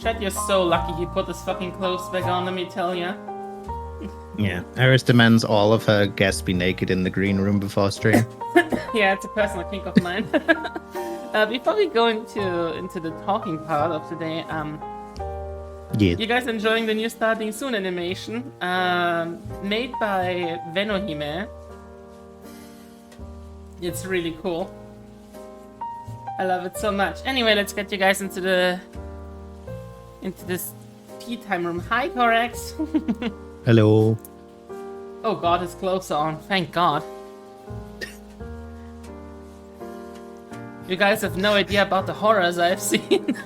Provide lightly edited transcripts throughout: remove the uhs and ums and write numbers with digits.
Chat, you're so lucky he put his fucking clothes back on, let me tell ya. Yeah, Iris demands all of her guests be naked in the green room before stream. Yeah, it's a personal kink of mine. Before we go into the talking part of today, Yeah. you guys enjoying the new Starting Soon animation? Made by Venohime. It's really cool. I love it so much. Anyway, let's get you guys into this tea time room. Hi, Corax. Hello. Oh god, his clothes are on. Thank god. You guys have no idea about the horrors I've seen.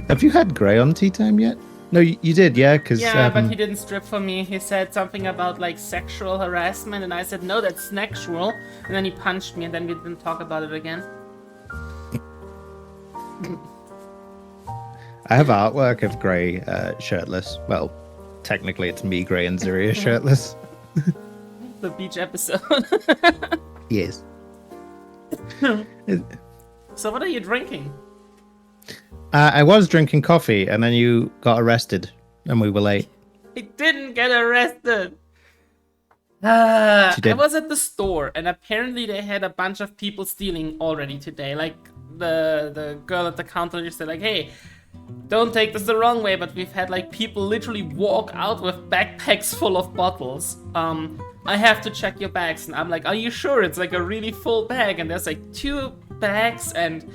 Have you had Grey on tea time yet? No, you did, yeah? Cause, yeah, but he didn't strip for me. He said something about like sexual harassment, and I said, no, that's sexual. And then he punched me, and then we didn't talk about it again. I have artwork of Grey shirtless. Well, technically it's me, Grey, and Zaria shirtless. The beach episode. Yes. So what are you drinking? I was drinking coffee, and then you got arrested, and we were late. I didn't get arrested. I was at the store, and apparently they had a bunch of people stealing already today. Like the girl at the counter just said, like, "Hey, don't take this the wrong way, but we've had like people literally walk out with backpacks full of bottles. I have to check your bags." And I'm like, "Are you sure?" It's like a really full bag, and there's like 2 bags, and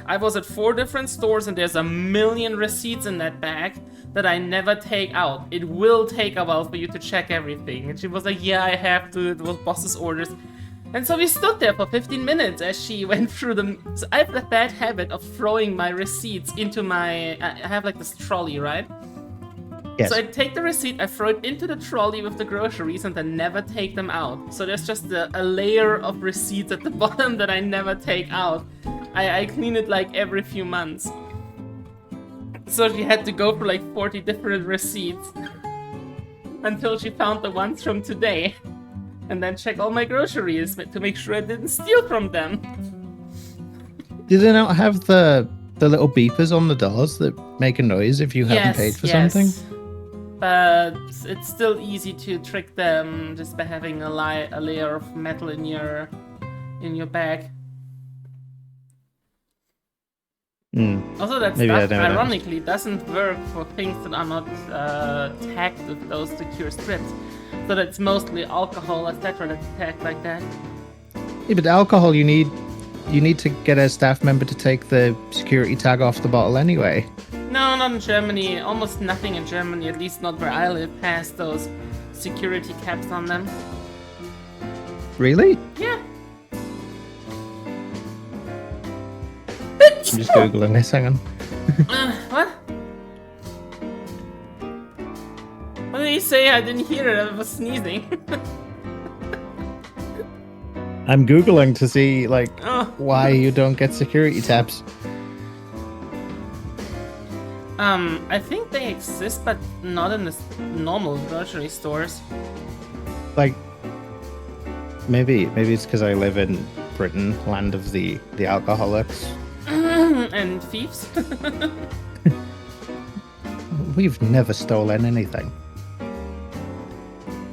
I was at 4 different stores, and there's a million receipts in that bag that I never take out. It will take a while for you to check everything. And she was like, "Yeah, I have to. It was boss's orders." And so we stood there for 15 minutes as she went through them. So I have the bad habit of throwing my receipts into my... I have like this trolley, right? Yes. So I take the receipt, I throw it into the trolley with the groceries, and then never take them out. So there's just a layer of receipts at the bottom that I never take out. I clean it like every few months. So she had to go through like 40 different receipts until she found the ones from today. And then check all my groceries to make sure I didn't steal from them. Do they not have the little beepers on the doors that make a noise if you haven't paid for something? But it's still easy to trick them just by having a layer of metal in your bag. Also, that stuff ironically doesn't work for things that are not tagged with those secure strips. So that's mostly alcohol, etc. that's tagged like that. Yeah, but alcohol, you need to get a staff member to take the security tag off the bottle anyway. No, not in Germany. Almost nothing in Germany, at least not where I live, has those security caps on them. Really? Yeah. I'm just googling this, hang on. What? What did he say? I didn't hear it, I was sneezing. I'm googling to see why you don't get security tabs. I think they exist, but not in the normal grocery stores. Like, maybe it's because I live in Britain, land of the alcoholics. And thieves. We've never stolen anything.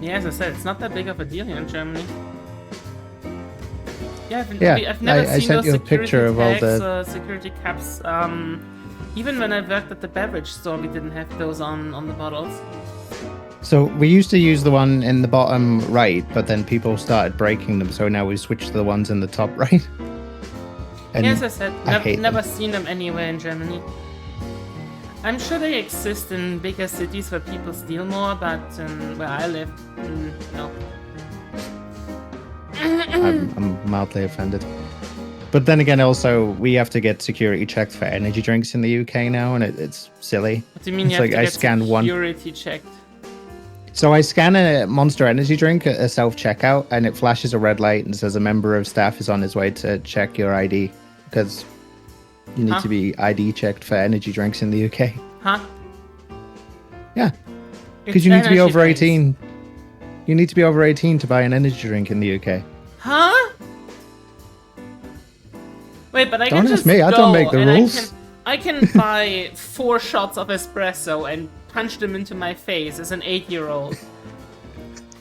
Yeah, as I said, it's not that big of a deal here in Germany. Yeah, I've never I seen sent those you a security picture of all tags, the security caps. Even when I worked at the beverage store, we didn't have those on the bottles. So we used to use the one in the bottom right, but then people started breaking them, so now we switched to the ones in the top right. And yes, I said, never seen them anywhere in Germany. I'm sure they exist in bigger cities where people steal more, but where I live, no. I'm mildly offended. But then again, also, we have to get security checked for energy drinks in the UK now, and it's silly. What do you mean you have to get security checked? So I scan a Monster Energy drink at a self-checkout, and it flashes a red light and says a member of staff is on his way to check your ID, because you need to be ID checked for energy drinks in the UK. Huh? Yeah. Because you need to be over 18. You need to be over 18 to buy an energy drink in the UK. Huh? Wait, but I don't can ask just me. I don't make the rules. I can buy 4 shots of espresso and punch them into my face as an 8-year-old.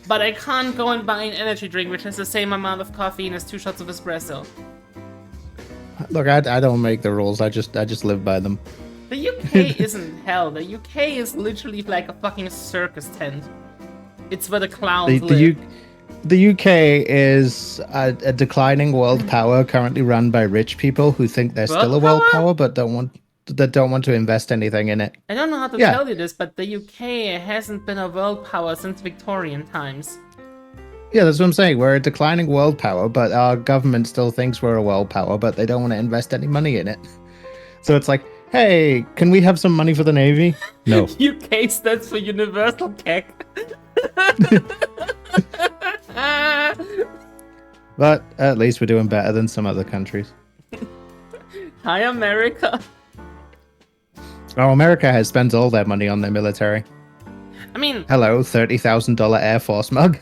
But I can't go and buy an energy drink which has the same amount of caffeine as 2 shots of espresso. Look, I don't make the rules. I just live by them. The UK isn't hell. The UK is literally like a fucking circus tent. It's where the clowns live. The UK is a declining world power currently run by rich people who think they're still a world power but don't want to invest anything in it. I don't know how to tell you this, but the UK hasn't been a world power since Victorian times. Yeah, that's what I'm saying. We're a declining world power, but our government still thinks we're a world power, but they don't want to invest any money in it. So it's like, hey, can we have some money for the Navy? No. UK stands for Universal Keck. But at least we're doing better than some other countries. Hi, America. Oh, America has spent all their money on their military. I mean... Hello, $30,000 Air Force mug.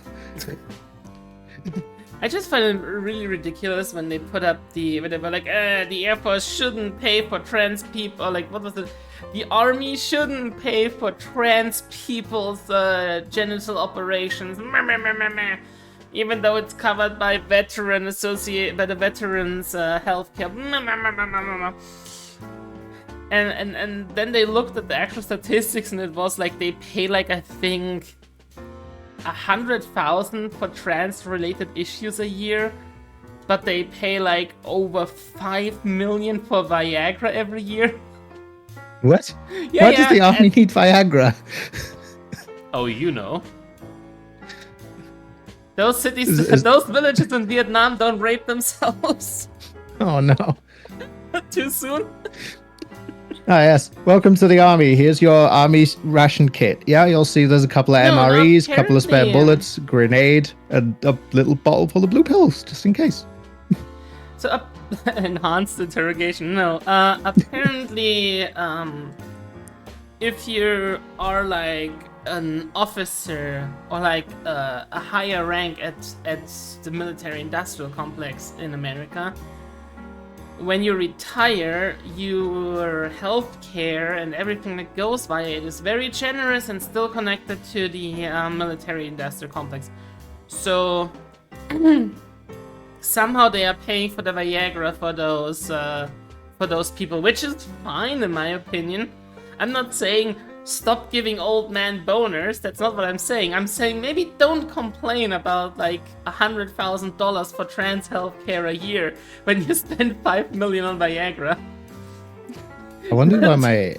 I just find it really ridiculous when they put up when they were like, the Air Force shouldn't pay for trans people, or like, what was it? The Army shouldn't pay for trans people's genital operations. Even though it's covered by by the veterans healthcare. And then they looked at the actual statistics and it was like they pay like, I think, 100,000 for trans-related issues a year, but they pay like over 5 million for Viagra every year. What? Why does the Army need Viagra? Oh, you know. Those those villages in Vietnam don't rape themselves. Oh no. Too soon? Ah, yes. Welcome to the Army. Here's your Army ration kit. Yeah, you'll see there's a couple of MREs, a couple of spare bullets, grenade, and a little bottle full of blue pills, just in case. So, enhanced interrogation. No. Apparently, if you are like an officer or like a higher rank at the military-industrial complex in America, when you retire, your health care and everything that goes via it is very generous and still connected to the military-industrial complex. So somehow they are paying for the Viagra for those people, which is fine in my opinion. I'm not saying stop giving old man boners. That's not what I'm saying. I'm saying maybe don't complain about like $100,000 for trans healthcare a year when you spend 5 million on Viagra. I wonder why my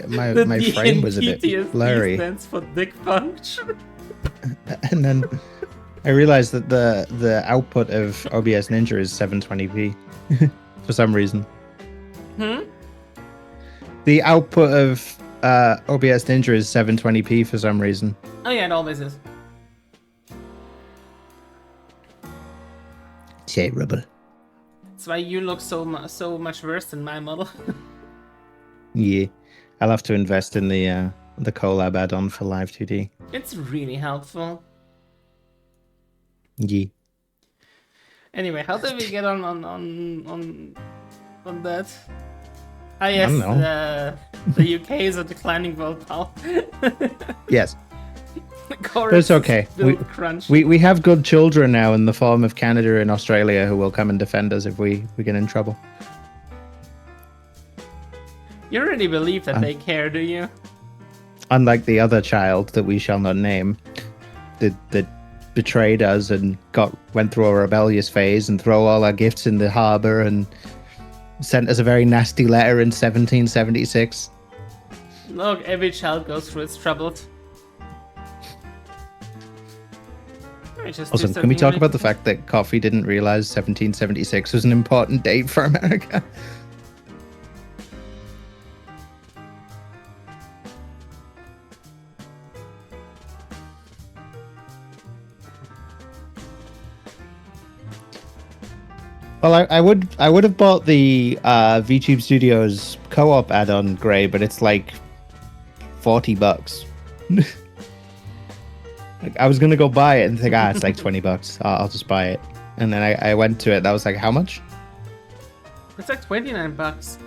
frame was a bit blurry. Stands for dick function. And then I realized that the output of OBS Ninja is 720p for some reason. The output of OBS Ninja is 720p for some reason. Oh yeah, it always is. Terrible. That's why you look so much worse than my model. Yeah, I'll have to invest in the collab add-on for Live 2D. It's really helpful. Yeah. Anyway, how did we get on that? Ah yes, the UK is a declining world power. Yes. But it's okay. We have good children now in the form of Canada and Australia who will come and defend us if we get in trouble. You already believe that they care, do you? Unlike the other child that we shall not name, that betrayed us and went through a rebellious phase and threw all our gifts in the harbour and sent us a very nasty letter in 1776. Look, every child goes through its troubles. Also, can we talk about the fact that Coffee didn't realize 1776 was an important date for America? Well, I would have bought the VTube Studios co-op add-on Grey, but it's like $40. Like, I was gonna go buy it and think, it's like $20. I'll just buy it. And then I went to it. That was like, how much? It's like $29.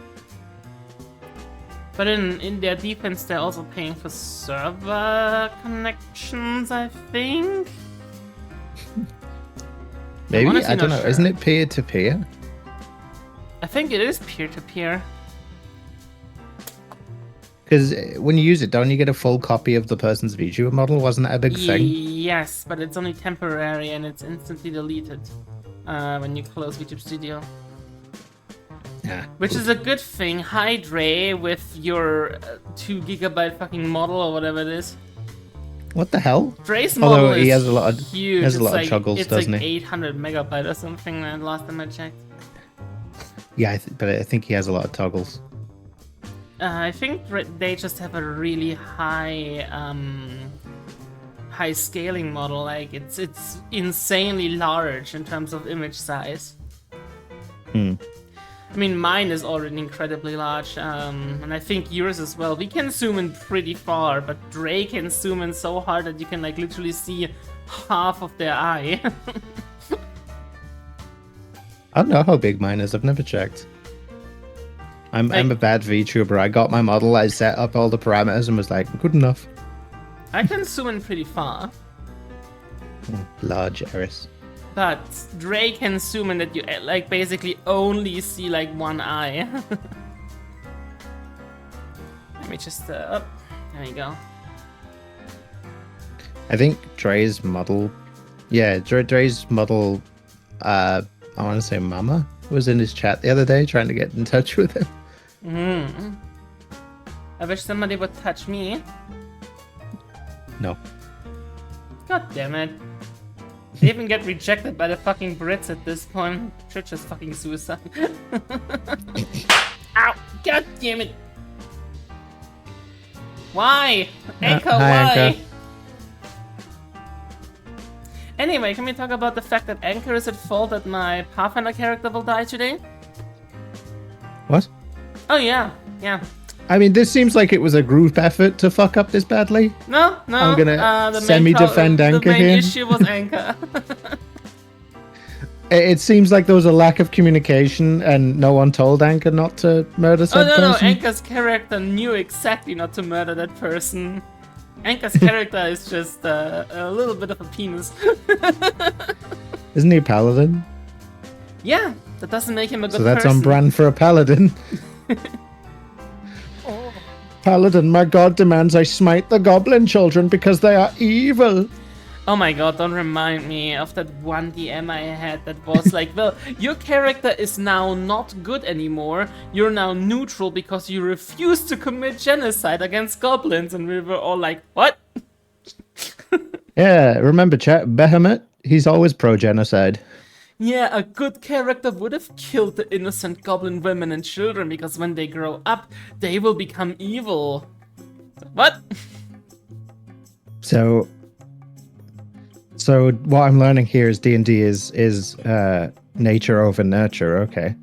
But in their defense, they're also paying for server connections, I think. Maybe? I don't know. Sure. Isn't it peer-to-peer? I think it is peer-to-peer. Because when you use it, don't you get a full copy of the person's VTuber model? Wasn't that a big thing? Yes, but it's only temporary and it's instantly deleted when you close VTube Studio. Yeah. Which is a good thing. Hi, Dre, with your 2 GB fucking model or whatever it is. What the hell? Dre's model Although he has a lot of, huge. He has a lot of chuggles, it's doesn't like he? 800 megabyte or something last time I checked. Yeah, but I think he has a lot of toggles. I think they just have a really high high scaling model. Like it's insanely large in terms of image size. I mean, mine is already incredibly large, and I think yours as well. We can zoom in pretty far, but Dre can zoom in so hard that you can like literally see half of their eye. I don't know how big mine is. I've never checked. I'm a bad VTuber. I got my model, I set up all the parameters and was like, good enough. I can zoom in pretty far. Large Eris. But Dre can zoom in that you like basically only see like one eye. Let me just up. There you go. I think Dre's model. Yeah, Dre's model. I want to say Mama was in his chat the other day trying to get in touch with him. I wish somebody would touch me. No. God damn it. They even get rejected by the fucking Brits at this point. Church is fucking suicide. Ow! God damn it! Why? Anchor, why? Anchor. Anyway, can we talk about the fact that Anchor is at fault that my Pathfinder character will die today? What? Oh yeah, yeah. I mean, this seems like it was a group effort to fuck up this badly. No. I'm gonna semi-defend Anchor here. The main here. issue was Anchor. It seems like there was a lack of communication and no one told Anchor not to murder said person. No, Anchor's character knew exactly not to murder that person. Anchor's character is just a little bit of a penis. Isn't he a paladin? Yeah, that doesn't make him a good person. So that's on brand for a paladin. Paladin, my god demands I smite the goblin children because they are evil. Oh my god, don't remind me of that one DM I had that was like, well, your character is now not good anymore. You're now neutral because you refuse to commit genocide against goblins. And we were all like, what? Yeah, remember chat, Behemoth? He's always pro-genocide. Yeah, a good character would have killed the innocent goblin women and children because when they grow up, they will become evil. What? So what I'm learning here is D&D is nature over nurture. Okay.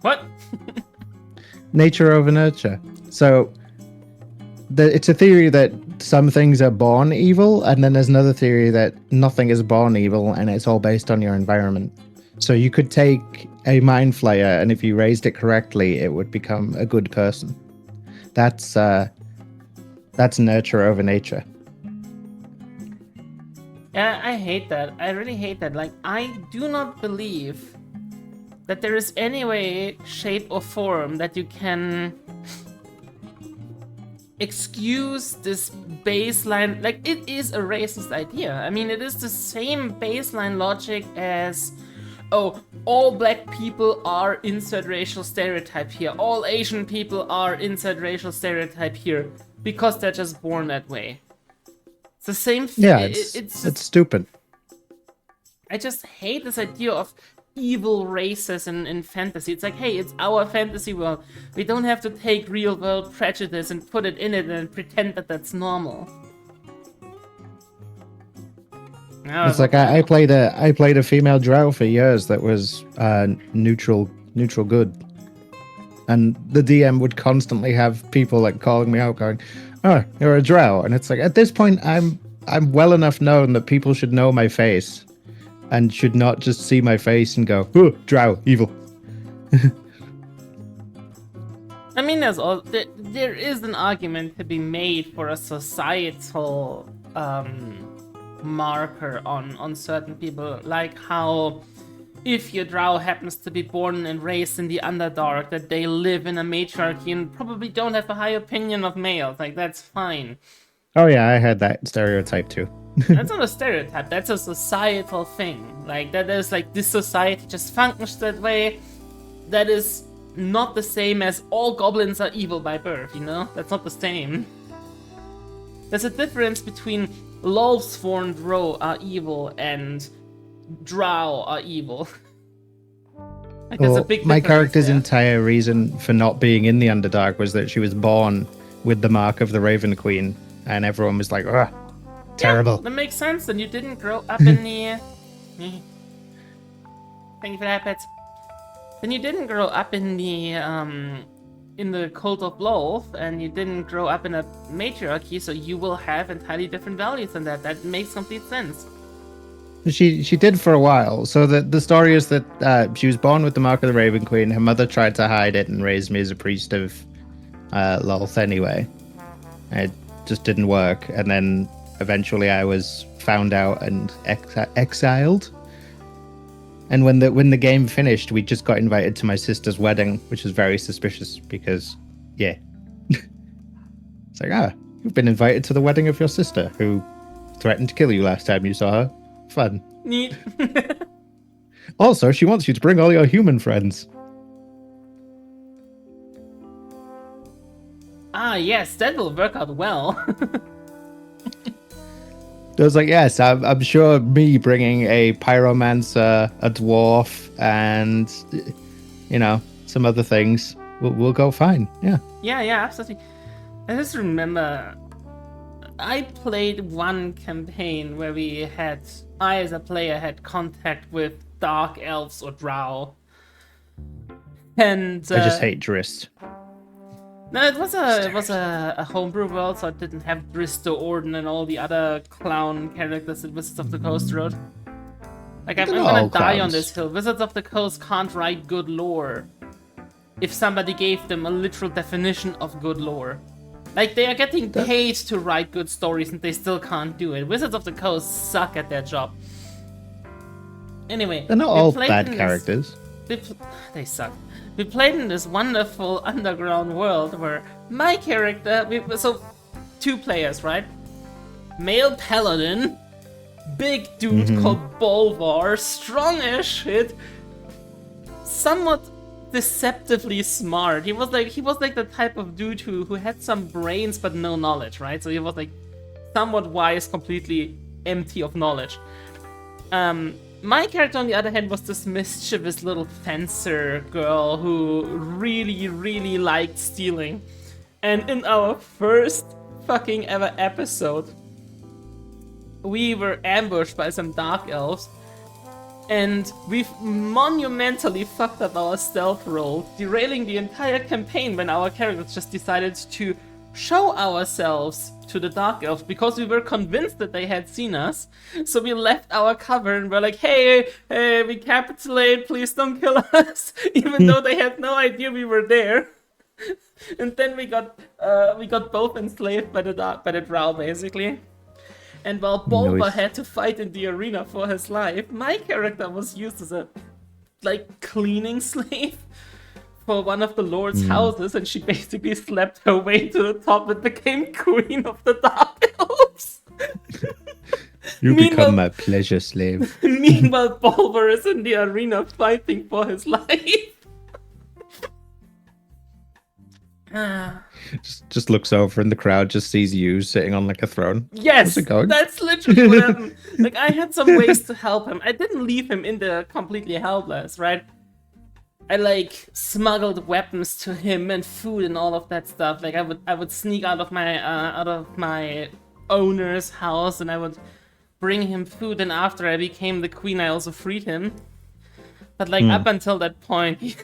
What? Nature over nurture. So it's a theory that some things are born evil, and then there's another theory that nothing is born evil, and it's all based on your environment. So you could take a mind flayer, and if you raised it correctly, it would become a good person. That's nurture over nature. Yeah, I hate that. I really hate that. Like, I do not believe that there is any way, shape, or form that you can excuse this baseline. Like, it is a racist idea. I mean, it is the same baseline logic as, oh, all black people are insert racial stereotype here. All Asian people are insert racial stereotype here. Because they're just born that way. It's the same thing. Yeah, it's stupid. I just hate this idea of evil races in fantasy. It's like, hey, it's our fantasy world. We don't have to take real world prejudice and put it in it and pretend that that's normal. No, it's like I played a female drow for years that was neutral good, and the DM would constantly have people like calling me out, going, "Oh, you're a drow," and it's like at this point I'm well enough known that people should know my face. and should not just see my face and go, oh, drow, evil. I mean, there is an argument to be made for a societal marker on certain people, like how if your drow happens to be born and raised in the Underdark, that they live in a matriarchy and probably don't have a high opinion of males. Like, that's fine. Oh yeah, I heard that stereotype too. That's not a stereotype, that's a societal thing. Like, that is like, this society just functions that way. That is not the same as all goblins are evil by birth, you know? That's not the same. There's a difference between Lolthsworn drow are evil and drow are evil. Like, there's a big my difference character's there. entire reason for not being in the Underdark was that she was born with the mark of the Raven Queen, and everyone was like, ugh, terrible. Yeah, that makes sense. Then you didn't grow up in the... Thank you for that, pets. Then you didn't grow up in the cult of Lolth, and you didn't grow up in a matriarchy, so you will have entirely different values than that. That makes complete sense. She did for a while. So the story is that she was born with the mark of the Raven Queen. Her mother tried to hide it and raised me as a priest of Lolth anyway. It just didn't work. And then eventually I was found out and exiled. And when the game finished, we just got invited to my sister's wedding, which was very suspicious because, yeah. It's like, you've been invited to the wedding of your sister who threatened to kill you last time you saw her. Fun. Neat. Also, she wants you to bring all your human friends. Yes, that will work out well. I was like, yes, I'm sure me bringing a pyromancer, a dwarf, and, some other things will go fine. Yeah. Yeah, absolutely. I just remember I played one campaign where I as a player had contact with dark elves or drow. And I just hate Drist. No, it was a homebrew world, so it didn't have Dristo, Orden, and all the other clown characters that Wizards of the Coast wrote. Like, I'm gonna die on this hill. Wizards of the Coast can't write good lore if somebody gave them a literal definition of good lore. Like, they are getting paid to write good stories and they still can't do it. Wizards of the Coast suck at their job. Anyway, they're not all bad characters. They suck. We played in this wonderful underground world where my character, so 2 players, right? Male paladin, big dude called Bolvar, strong as shit, somewhat deceptively smart. He was like the type of dude who had some brains but no knowledge, right? So he was like somewhat wise, completely empty of knowledge. My character, on the other hand, was this mischievous little fencer girl who really, really liked stealing. And in our first fucking ever episode, we were ambushed by some dark elves, and we've monumentally fucked up our stealth roll, derailing the entire campaign when our characters just decided to show ourselves to the dark elves because we were convinced that they had seen us. So we left our cover and we're like, hey, we capitulate, please don't kill us, even though they had no idea we were there. And then we got both enslaved by the drow, basically. And while Bulba had to fight in the arena for his life, my character was used as a cleaning slave for one of the Lord's houses, and she basically slept her way to the top and became queen of the Dark Elves. You become my pleasure slave. Meanwhile, Bulbar is in the arena fighting for his life. Just looks over and the crowd just sees you sitting on like a throne. Yes, that's literally what happened. Like, I had some ways to help him. I didn't leave him in there completely helpless, right? I smuggled weapons to him and food and all of that stuff. Like, I would sneak out of my owner's house and I would bring him food. And after I became the queen, I also freed him. But up until that point,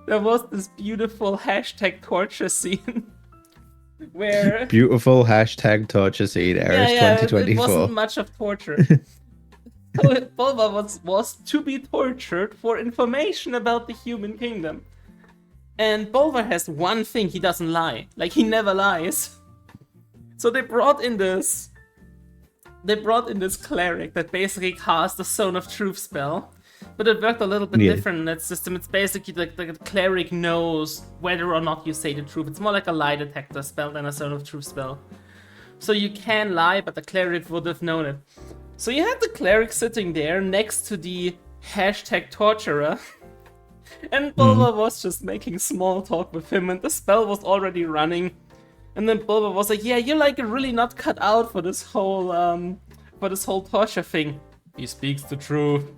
there was this beautiful #torture scene where beautiful #torture scene. Eris 2024. It wasn't much of torture. So Bulba was to be tortured for information about the human kingdom. And Bulba has one thing, he doesn't lie. Like, he never lies. So they brought in this cleric that basically cast the Zone of Truth spell. But it worked a little bit different in that system. It's basically like the cleric knows whether or not you say the truth. It's more like a lie detector spell than a Zone of Truth spell. So you can lie, but the cleric would have known it. So you had the cleric sitting there next to the #torturer. And Bulba was just making small talk with him, and the spell was already running. And then Bulba was like, yeah, you're like really not cut out for this whole torture thing. He speaks the truth.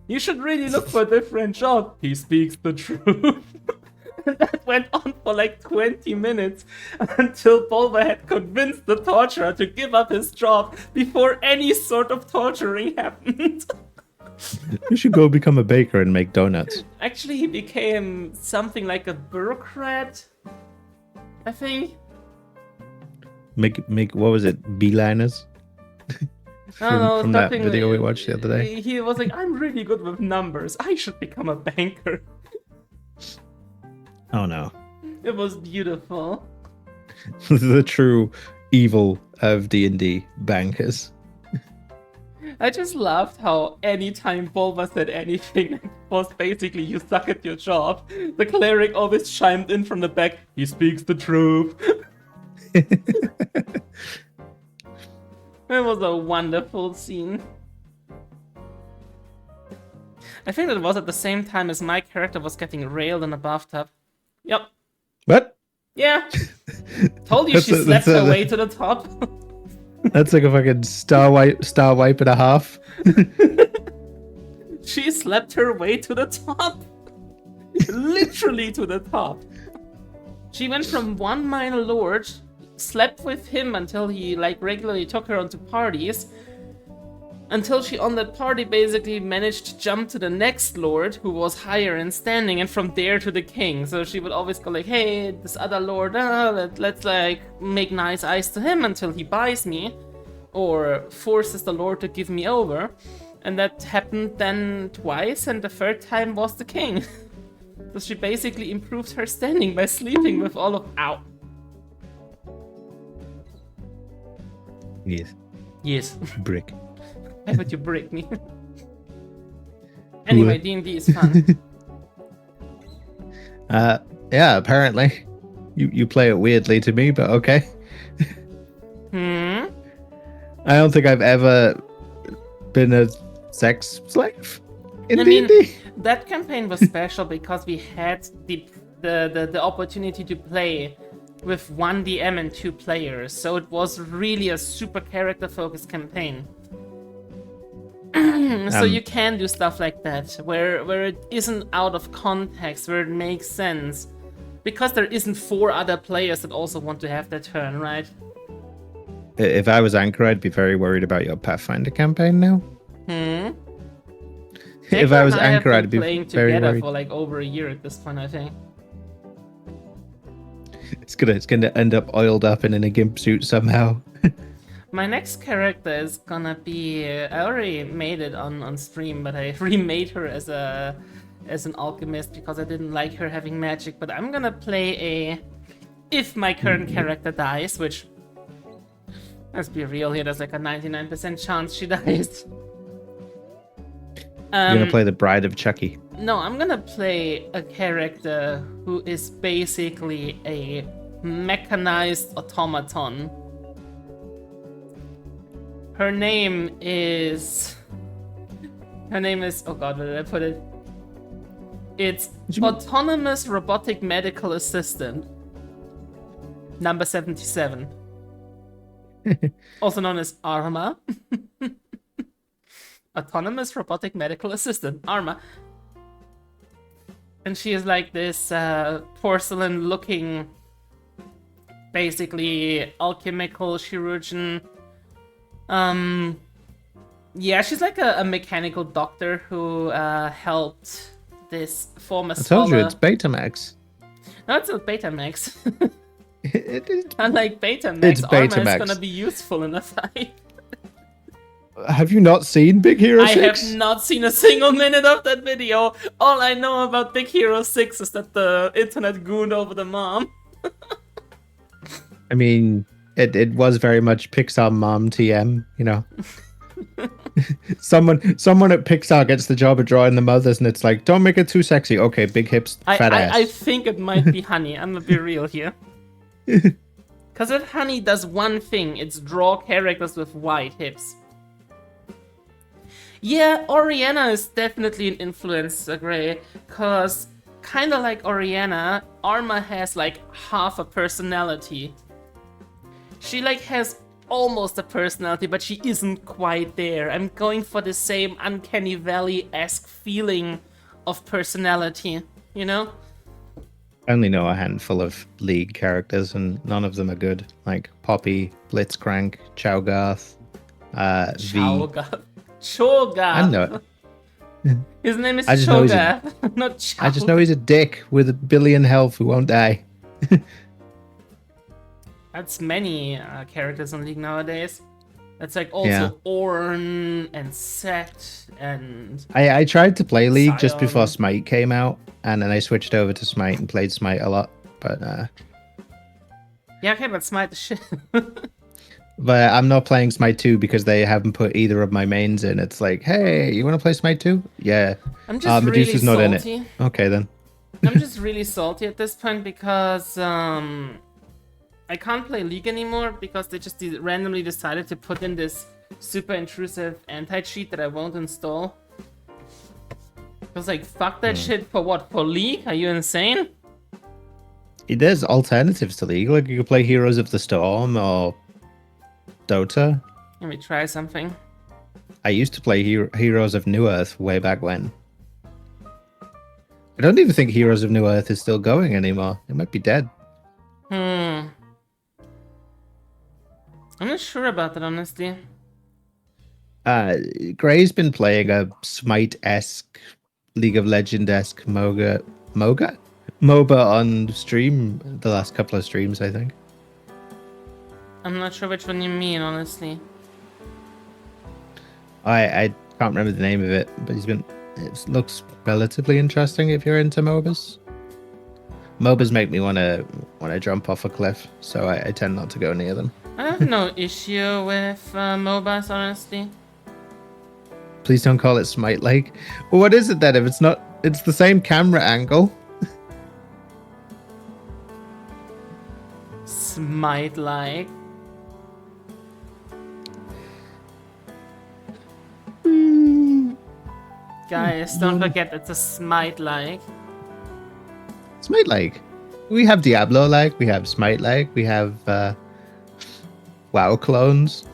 You should really look for a different job. He speaks the truth. And that went on for like 20 minutes until Bulba had convinced the torturer to give up his job before any sort of torturing happened. You should go become a baker and make donuts. Actually, he became something like a bureaucrat, I think. Make what was it? Beeliners? from that video we watched the other day. He was like, I'm really good with numbers. I should become a banker. Oh no. It was beautiful. The true evil of D&D bankers. I just loved how anytime Bulba said anything that was basically you suck at your job, the cleric always chimed in from the back, he speaks the truth. It was a wonderful scene. I think that was at the same time as my character was getting railed in a bathtub. Yep. What? Yeah. Told you she slept her way to the top. That's like a fucking star wipe and a half. She slept her way to the top. Literally to the top. She went from one minor lord, slept with him until he like regularly took her onto parties, until she on that party basically managed to jump to the next lord who was higher in standing, and from there to the king. So she would always go like, hey, this other lord, let's like make nice eyes to him until he buys me or forces the lord to give me over. And that happened then twice, and the third time was the king. So she basically improved her standing by sleeping with all of... Ow. Yes. Yes. Brick. Why would you break me? Anyway, D&D is fun. Yeah, apparently. You play it weirdly to me, but okay. Hmm? I don't think I've ever been a sex slave in I D&D. mean, that campaign was special because we had the opportunity to play with one DM and 2 players, so it was really a super character-focused campaign. So you can do stuff like that, where it isn't out of context, where it makes sense. Because there isn't 4 other players that also want to have their turn, right? If I was Anchor, I'd be very worried about your Pathfinder campaign now. Hmm? If I was Anchor, I'd be playing very together worried. for like over a year at this point, I think. It's gonna end up oiled up and in a gimp suit somehow. My next character is gonna be... I already made it on stream, but I remade her as an alchemist because I didn't like her having magic. But I'm gonna play a... If my current character dies, which... Let's be real here, there's like a 99% chance she dies. You're gonna play the Bride of Chucky. No, I'm gonna play a character who is basically a mechanized automaton. Her name is... Oh god, where did I put it? It's Autonomous Robotic Medical Assistant. Number 77. Also known as Arma. Autonomous Robotic Medical Assistant, Arma. And she is like this porcelain-looking, basically alchemical chirurgeon. Yeah, she's like a mechanical doctor who helped this former scholar. I told you it's Betamax. No, it's not Betamax. It is. Unlike Betamax, It's Arma is Betamax. gonna be useful in a fight. Have you not seen Big Hero 6? I have not seen a single minute of that video. All I know about Big Hero 6 is that the internet gooned over the mom. I mean, it was very much Pixar mom TM, you know. Someone at Pixar gets the job of drawing the mothers, and it's like, don't make it too sexy. Okay, big hips, fat ass. I think it might be Honey. I'm gonna be real here. Because if Honey does one thing, it's draw characters with wide hips. Yeah, Oriana is definitely an influencer, Gray, because kind of like Oriana, Arma has like half a personality. She like has almost a personality, but she isn't quite there. I'm going for the same Uncanny Valley-esque feeling of personality, you know? I only know a handful of League characters, and none of them are good. Like Poppy, Blitzcrank, Cho'Gath, V. Cho'Gath. I know it. His name is Cho'Gath, not Cho'Gath. I just know he's a dick with a billion health who won't die. That's many characters in League nowadays. That's like also Ornn and Set and... I tried to play League Sion. just before Smite came out, and then I switched over to Smite and played Smite a lot, but... Yeah, okay, but Smite the shit. But I'm not playing Smite 2 because they haven't put either of my mains in. It's like, hey, you want to play Smite 2? Yeah. I'm just Medusa's really not salty. in it. Okay, then. I'm just really salty at this point because I can't play League anymore because they just randomly decided to put in this super intrusive anti-cheat that I won't install. I was like, fuck that shit for what? For League? Are you insane? There's alternatives to League. Like, you could play Heroes of the Storm or Dota. Let me try something. I used to play Heroes of New Earth way back when. I don't even think Heroes of New Earth is still going anymore. It might be dead. I'm not sure about that, honestly. Gray's been playing a Smite-esque, League of Legends-esque MOBA on stream the last couple of streams, I think. I'm not sure which one you mean, honestly. I can't remember the name of it, but it looks relatively interesting if you're into MOBAs. MOBAs make me want to jump off a cliff, so I tend not to go near them. I have no issue with MOBAs, honestly. Please don't call it Smite-like. Well, what is it then if it's not? It's the same camera angle. Smite-like. Guys, don't forget it's a Smite-like. Smite-like. We have Diablo-like, we have Smite-like, we have WoW clones.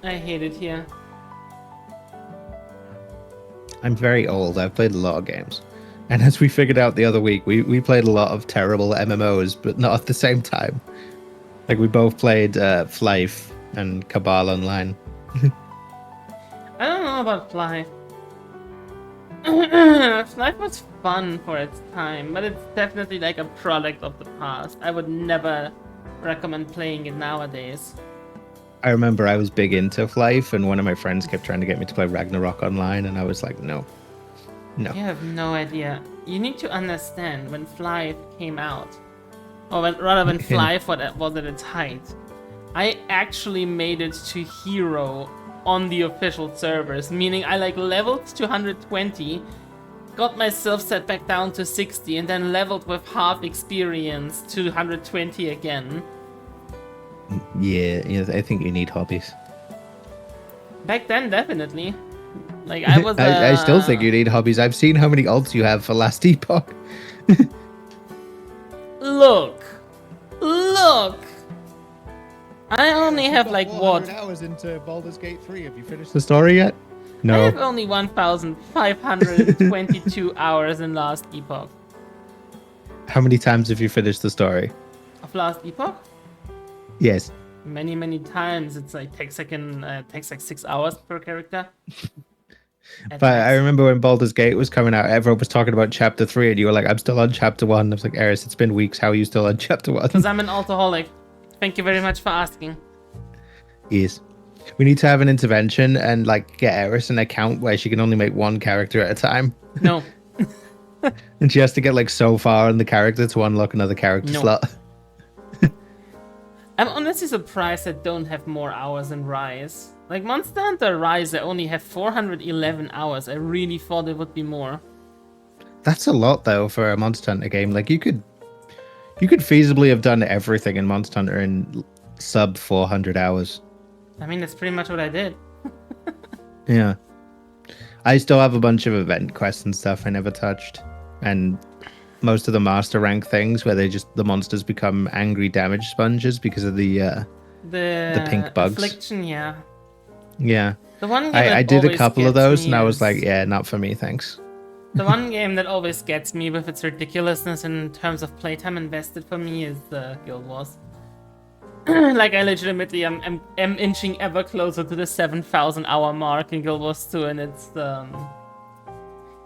I hate it here. I'm very old. I've played a lot of games. And as we figured out the other week, we played a lot of terrible MMOs, but not at the same time. Like, we both played Flyff and Cabal Online. I don't know about Flyff. Flyff was fun for its time, but it's definitely like a product of the past. I would never recommend playing it nowadays. I remember I was big into Flyff, and one of my friends kept trying to get me to play Ragnarok Online, and I was like, no. No. You have no idea. You need to understand when Flyff came out, or when Flyff was at its height, I actually made it to Hero on the official servers, meaning I like leveled to 120, got myself set back down to 60, and then leveled with half experience to 120 again. Yeah, I think you need hobbies. Back then, definitely. Like, I was. I still think you need hobbies. I've seen how many ults you have for Last Epoch. Look! I only have like what? hours into Baldur's Gate 3. Have you finished the story yet? No. I have only 1,522 hours in Last Epoch. How many times have you finished the story? Of Last Epoch? Yes. Many times. It's like takes like 6 hours per character. But I remember when Baldur's Gate was coming out, everyone was talking about Chapter 3, and you were like, I'm still on Chapter 1. I was like, Eris, it's been weeks. How are you still on Chapter 1? Because I'm an alcoholic. Thank you very much for asking. Yes. We need to have an intervention and like get Eris an account where she can only make one character at a time. No. And she has to get like so far in the character to unlock another character slot. I'm honestly surprised I don't have more hours in Rise. Like Monster Hunter Rise, I only have 411 hours. I really thought it would be more. That's a lot though for a Monster Hunter game. Like you could feasibly have done everything in Monster Hunter in sub 400 hours. I mean, that's pretty much what I did. Yeah. I still have a bunch of event quests and stuff I never touched. And most of the master rank things where the monsters become angry damage sponges because of the pink bugs. Affliction, yeah. Yeah. The one game I did a couple of those and I was is... like, yeah, not for me, thanks. The one game that always gets me with its ridiculousness in terms of playtime invested for me is the Guild Wars. Like, I legitimately am inching ever closer to the 7,000 hour mark in Guild Wars 2, and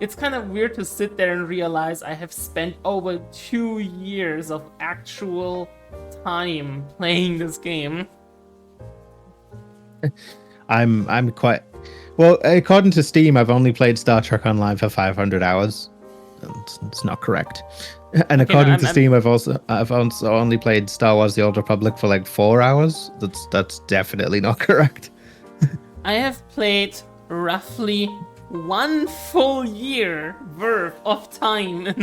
it's kind of weird to sit there and realize I have spent over 2 years of actual time playing this game. I'm quite... Well, according to Steam, I've only played Star Trek Online for 500 hours. It's not correct. And according to Steam, I've also only played Star Wars: The Old Republic for like 4 hours. That's definitely not correct. I have played roughly 1 full year worth of time.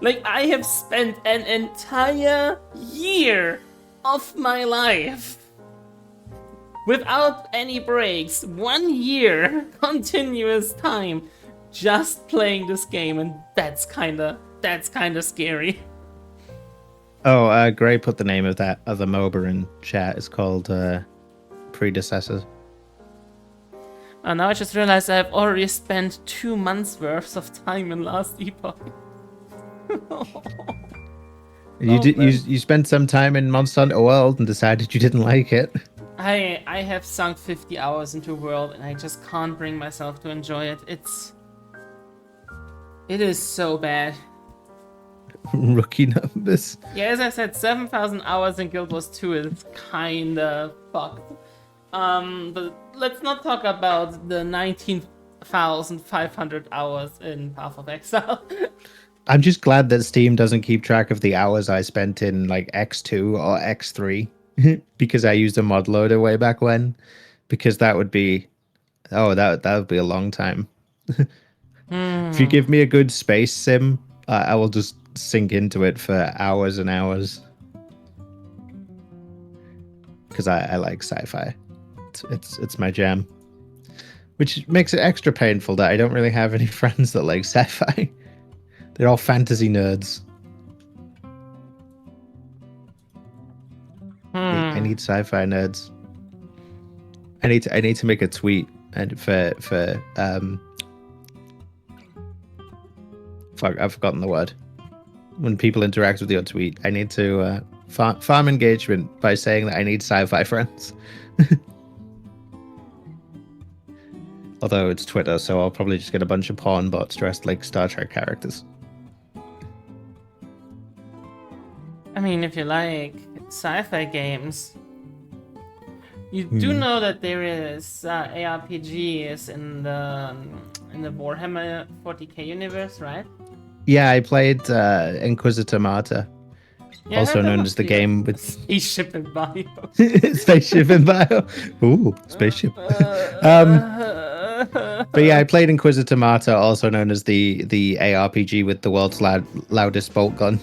Like, I have spent an entire year of my life without any breaks. 1 year continuous time just playing this game, and that's kind of scary. Oh, Gray put the name of that other MOBA in chat. It's called Predecessor. Now I just realized I have already spent 2 months worth of time in Last Epoch. You spent some time in Monster Hunter World and decided you didn't like it. I have sunk 50 hours into World and I just can't bring myself to enjoy it. It is so bad. Rookie numbers. Yeah, as I said, 7,000 hours in Guild Wars 2 is kinda fucked. But let's not talk about the 19,500 hours in Path of Exile. I'm just glad that Steam doesn't keep track of the hours I spent in like X2 or X3 because I used a mod loader way back when. Because that would be, that would be a long time. If you give me a good space sim, I will just sink into it for hours and hours. Because I like sci-fi. It's my jam. Which makes it extra painful that I don't really have any friends that like sci-fi. They're all fantasy nerds. I need sci-fi nerds. I need to make a tweet and for fuck, I've forgotten the word. When people interact with your tweet, I need to farm engagement by saying that I need sci-fi friends. Although it's Twitter, so I'll probably just get a bunch of porn bots dressed like Star Trek characters. I mean, if you like sci-fi games, you do know that there is ARPGs in the Warhammer 40k universe, right? Yeah, I played Inquisitor Martyr, also known as the game with Spaceship and Bio. Spaceship and Bio. Ooh, spaceship. But yeah, I played Inquisitor Martyr, also known as the ARPG with the world's loudest bolt gun.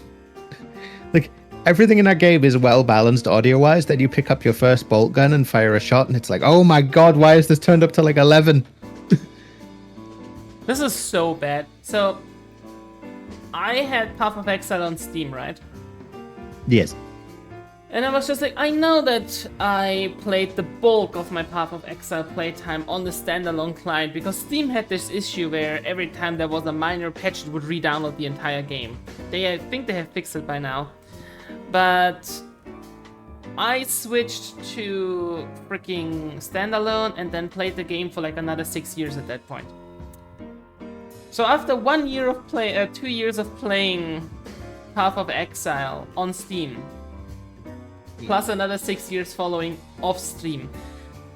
Like, everything in that game is well balanced audio-wise. Then you pick up your first bolt gun and fire a shot, and it's like, oh my god, why is this turned up to like 11? This is so bad. So, I had Path of Exile on Steam, right? Yes. And I was just like, I know that I played the bulk of my Path of Exile playtime on the standalone client because Steam had this issue where every time there was a minor patch, it would re-download the entire game. I think they have fixed it by now. But I switched to freaking standalone and then played the game for like another 6 years at that point. So after 1 year of 2 years of playing Path of Exile on Steam, plus another 6 years following off stream.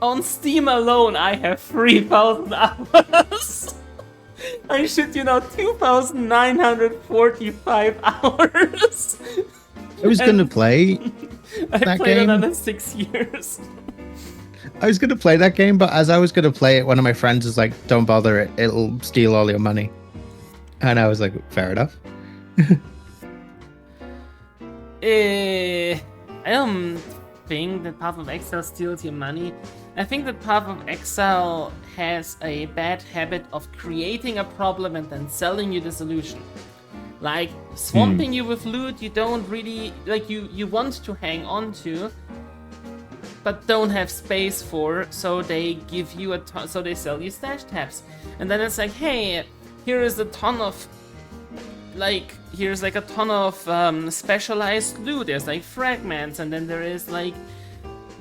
On Steam alone, I have 3,000 hours. I shit you now, 2,945 hours. I was going to play I that played game. another 6 years. I was going to play that game, but as I was going to play it, one of my friends was like, don't bother it. It'll steal all your money. And I was like, fair enough. I don't think that Path of Exile steals your money. I think that Path of Exile has a bad habit of creating a problem and then selling you the solution. Like, swamping you with loot you don't really, like, you want to hang on to, but don't have space for, so they give you a ton, so they sell you stash tabs. And then it's like, hey, here is a ton of, like, here's like a ton of specialized loot. There's like fragments, and then there is like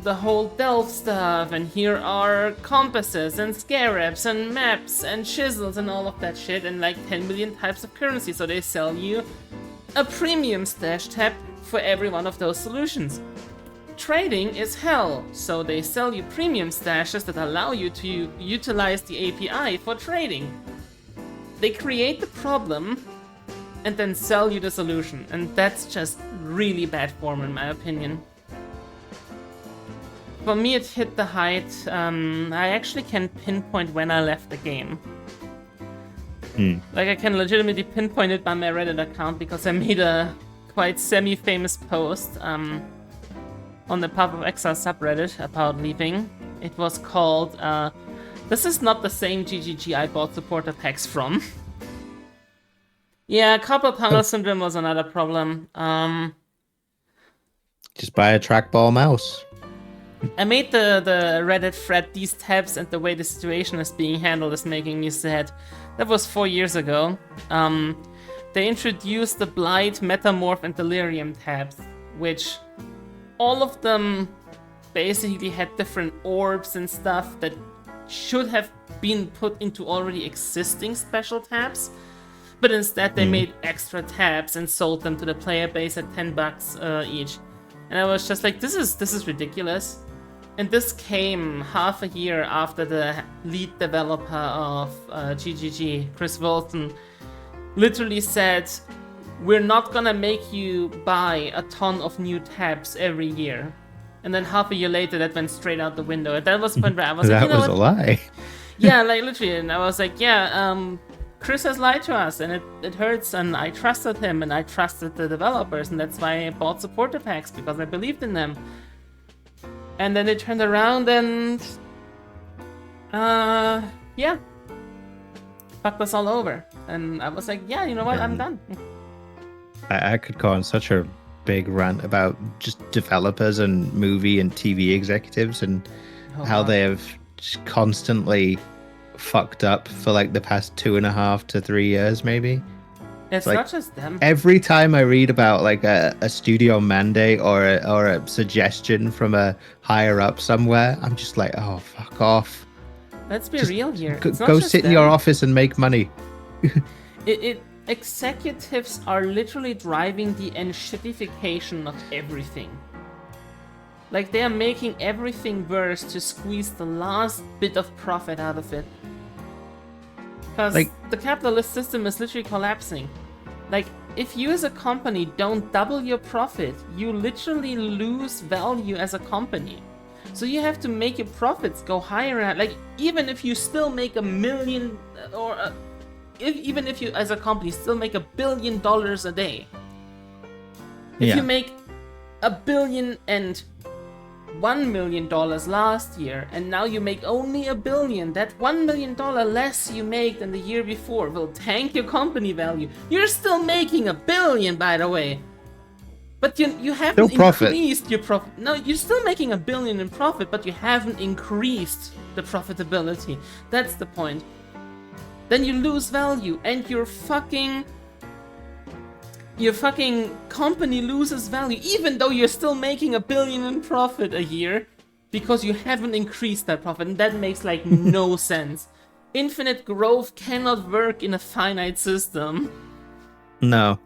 the whole delve stuff, and here are compasses and scarabs and maps and chisels and all of that shit, and like 10 million types of currency. So they sell you a premium stash tab for every one of those solutions. Trading is hell, so they sell you premium stashes that allow you to utilize the API for trading. They create the problem and then sell you the solution, and that's just really bad form in my opinion. For me, it hit the height. I actually can pinpoint when I left the game. Like, I can legitimately pinpoint it by my Reddit account because I made a quite semi-famous post on the Path of Exile subreddit about leaving. It was called, this is not the same GGG I bought supporter packs from. Yeah, carpal tunnel syndrome was another problem. Just buy a trackball mouse. I made the Reddit thread, these tabs and the way the situation is being handled is making me sad. That was 4 years ago. They introduced the Blight, Metamorph, and Delirium tabs, which all of them basically had different orbs and stuff that should have been put into already existing special tabs. But instead they made extra tabs and sold them to the player base at $10 each. And I was just like, this is ridiculous. And this came half a year after the lead developer of GGG, Chris Wilson, literally said, we're not gonna make you buy a ton of new tabs every year. And then half a year later, that went straight out the window. And that was the point where I was like, that was a lie. Yeah, like literally. And I was like, yeah, Chris has lied to us, and it hurts, and I trusted him, and I trusted the developers, and that's why I bought supporter packs, because I believed in them. And then they turned around and yeah, fucked us all over. And I was like, yeah, you know what, I'm done. I could go on such a big rant about just developers and movie and TV executives and how they have just constantly fucked up for like the past 2.5 to 3 years, maybe. It's like, not just them. Every time I read about like a studio mandate or a suggestion from a higher up somewhere, I'm just like, oh, fuck off. Let's be real here. Go sit in your office and make money. Executives are literally driving the enshittification of everything. Like, they are making everything worse to squeeze the last bit of profit out of it. Because the capitalist system is literally collapsing. Like, if you as a company don't double your profit, you literally lose value as a company. So you have to make your profits go higher. Like, even if you still make $1 million, or even if you as a company still make $1 billion a day. If you make $1 billion and $1 million last year, and now you make only $1 billion, that $1 million less you make than the year before will tank your company value. You're still making $1 billion, by the way. But you haven't increased your profit. No, you're still making $1 billion in profit, but you haven't increased the profitability. That's the point. Then you lose value, and your fucking company loses value, even though you're still making $1 billion in profit a year, because you haven't increased that profit, and that makes like no sense. Infinite growth cannot work in a finite system. No.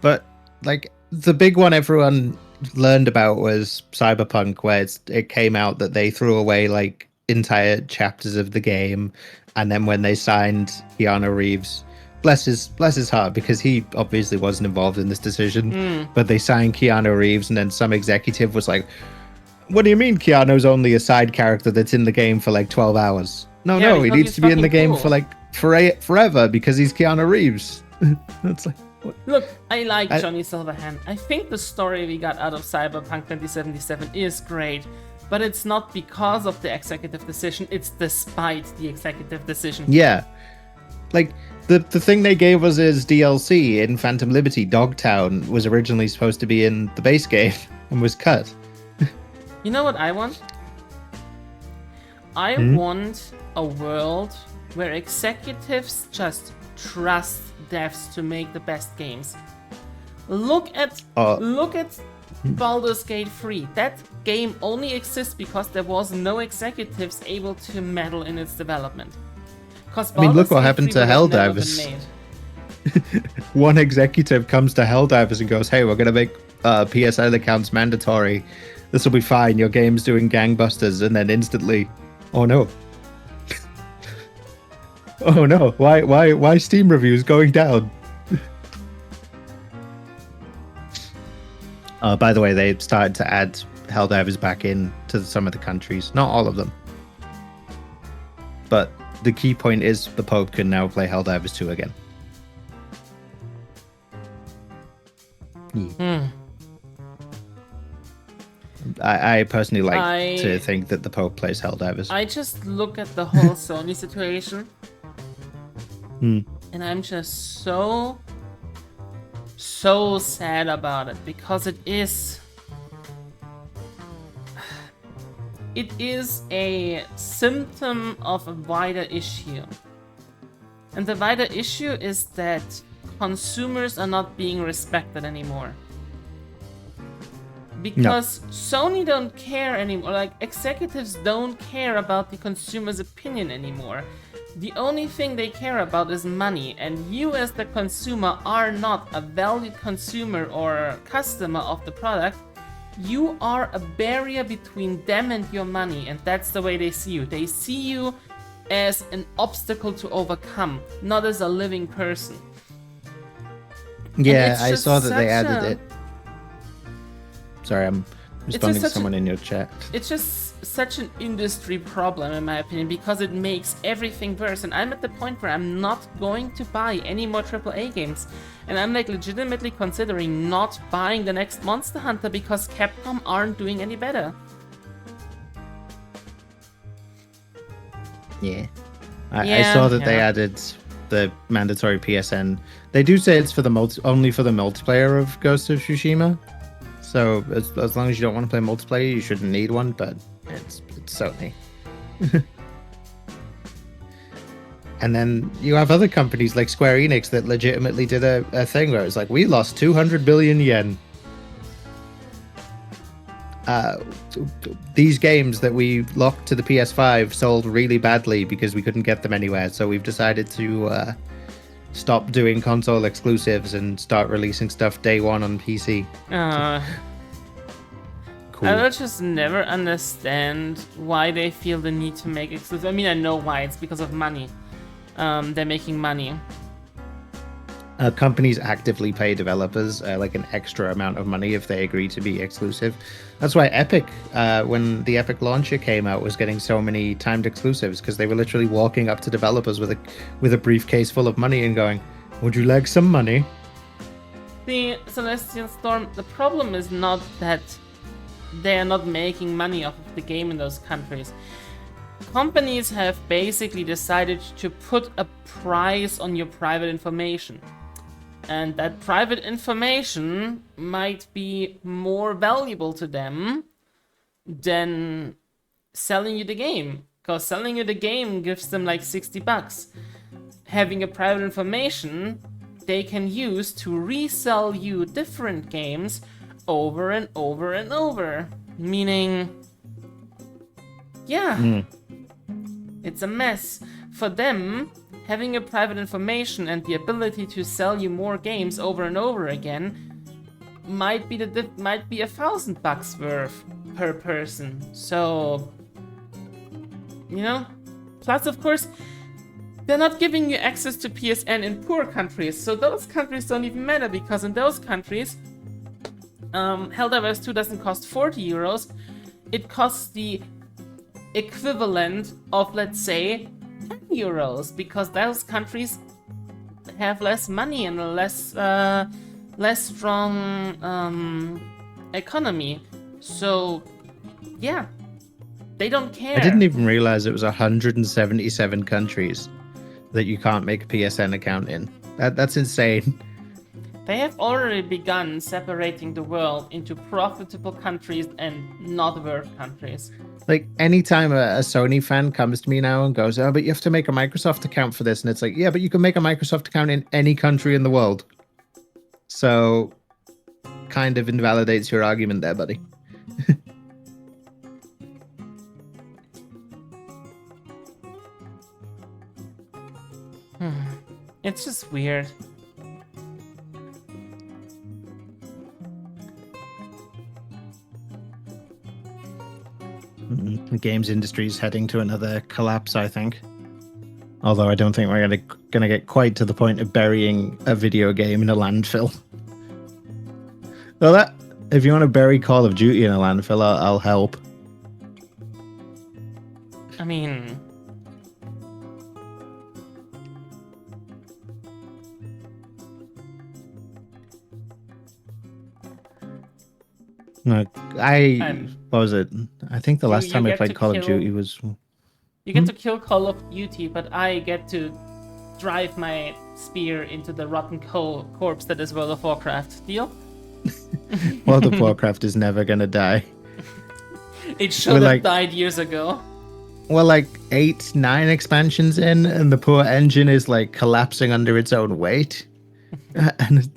But like the big one everyone learned about was Cyberpunk, where it came out that they threw away like entire chapters of the game, and then when they signed Keanu Reeves, bless his heart, because he obviously wasn't involved in this decision, but they signed Keanu Reeves, and then some executive was like, "What do you mean Keanu's only a side character that's in the game for like 12 hours? No, he needs to be in the game for like forever because he's Keanu Reeves." It's like, what? Look, I like Johnny Silverhand. I think the story we got out of Cyberpunk 2077 is great, but it's not because of the executive decision, it's despite the executive decision. Yeah. Like, the thing they gave us as DLC in Phantom Liberty, Dogtown, was originally supposed to be in the base game and was cut. You know what I want? I want a world where executives just trust devs to make the best games. Look at Baldur's Gate 3. That game only exists because there was no executives able to meddle in its development. I mean, look what happened to Helldivers. One executive comes to Helldivers and goes, "Hey, we're going to make PSN accounts mandatory. This will be fine. Your game's doing gangbusters." And then instantly, oh no. Oh no, why Steam reviews going down? By the way, they started to add Helldivers back in to some of the countries. Not all of them. But the key point is the Pope can now play Helldivers 2 again. Yeah. I personally like to think that the Pope plays Helldivers. I just look at the whole Sony situation, and I'm just so sad about it, because it is a symptom of a wider issue. And the wider issue is that consumers are not being respected anymore. Because Sony don't care anymore, like executives don't care about the consumer's opinion anymore. The only thing they care about is money, and you as the consumer are not a valued consumer or customer of the product. You are a barrier between them and your money, and that's the way they see you. They see you as an obstacle to overcome, not as a living person. Yeah, I saw that they added it. Sorry, I'm responding to someone in your chat. It's just such an industry problem, in my opinion, because it makes everything worse. And I'm at the point where I'm not going to buy any more AAA games. And I'm like legitimately considering not buying the next Monster Hunter because Capcom aren't doing any better. Yeah. I saw that they added the mandatory PSN. They do say it's for the only for the multiplayer of Ghost of Tsushima. So as long as you don't want to play multiplayer, you shouldn't need one, but it's Sony. And then you have other companies like Square Enix that legitimately did a thing where it's like, we lost 200 billion yen. These games that we locked to the PS5 sold really badly because we couldn't get them anywhere. So we've decided to stop doing console exclusives and start releasing stuff day one on PC. Cool. I will just never understand why they feel the need to make exclusive. I mean, I know why. It's because of money. They're making money. Companies actively pay developers like an extra amount of money if they agree to be exclusive. That's why Epic, when the Epic launcher came out, was getting so many timed exclusives, because they were literally walking up to developers with a briefcase full of money and going, "Would you like some money?" The Celestial Storm, the problem is not that they are not making money off of the game in those countries. Companies have basically decided to put a price on your private information. And that private information might be more valuable to them than selling you the game. Because selling you the game gives them like $60. Having a private information they can use to resell you different games over and over and over. Meaning, it's a mess. For them, having a private information and the ability to sell you more games over and over again might be $1,000 worth per person. So, you know, plus of course, they're not giving you access to PSN in poor countries, so those countries don't even matter, because in those countries, Helldivers 2 doesn't cost 40 euros, it costs the equivalent of, let's say, 10 euros, because those countries have less money and a less strong economy. So, yeah, they don't care. I didn't even realize it was 177 countries that you can't make a PSN account in. That's insane. They have already begun separating the world into profitable countries and not worth countries. Like, anytime a Sony fan comes to me now and goes, oh, but you have to make a Microsoft account for this. And it's like, yeah, but you can make a Microsoft account in any country in the world. So, kind of invalidates your argument there, buddy. It's just weird. The games industry is heading to another collapse, I think. Although I don't think we're gonna get quite to the point of burying a video game in a landfill. Well, if you want to bury Call of Duty in a landfill, I'll help. I mean, no, what was it? I think the last time I played Call of Duty was... You get to kill Call of Duty, but I get to drive my spear into the rotten corpse that is World of Warcraft. Deal? World of Warcraft is never gonna die. It should have died years ago. Well, like 8, 9 expansions in, and the poor engine is like collapsing under its own weight. And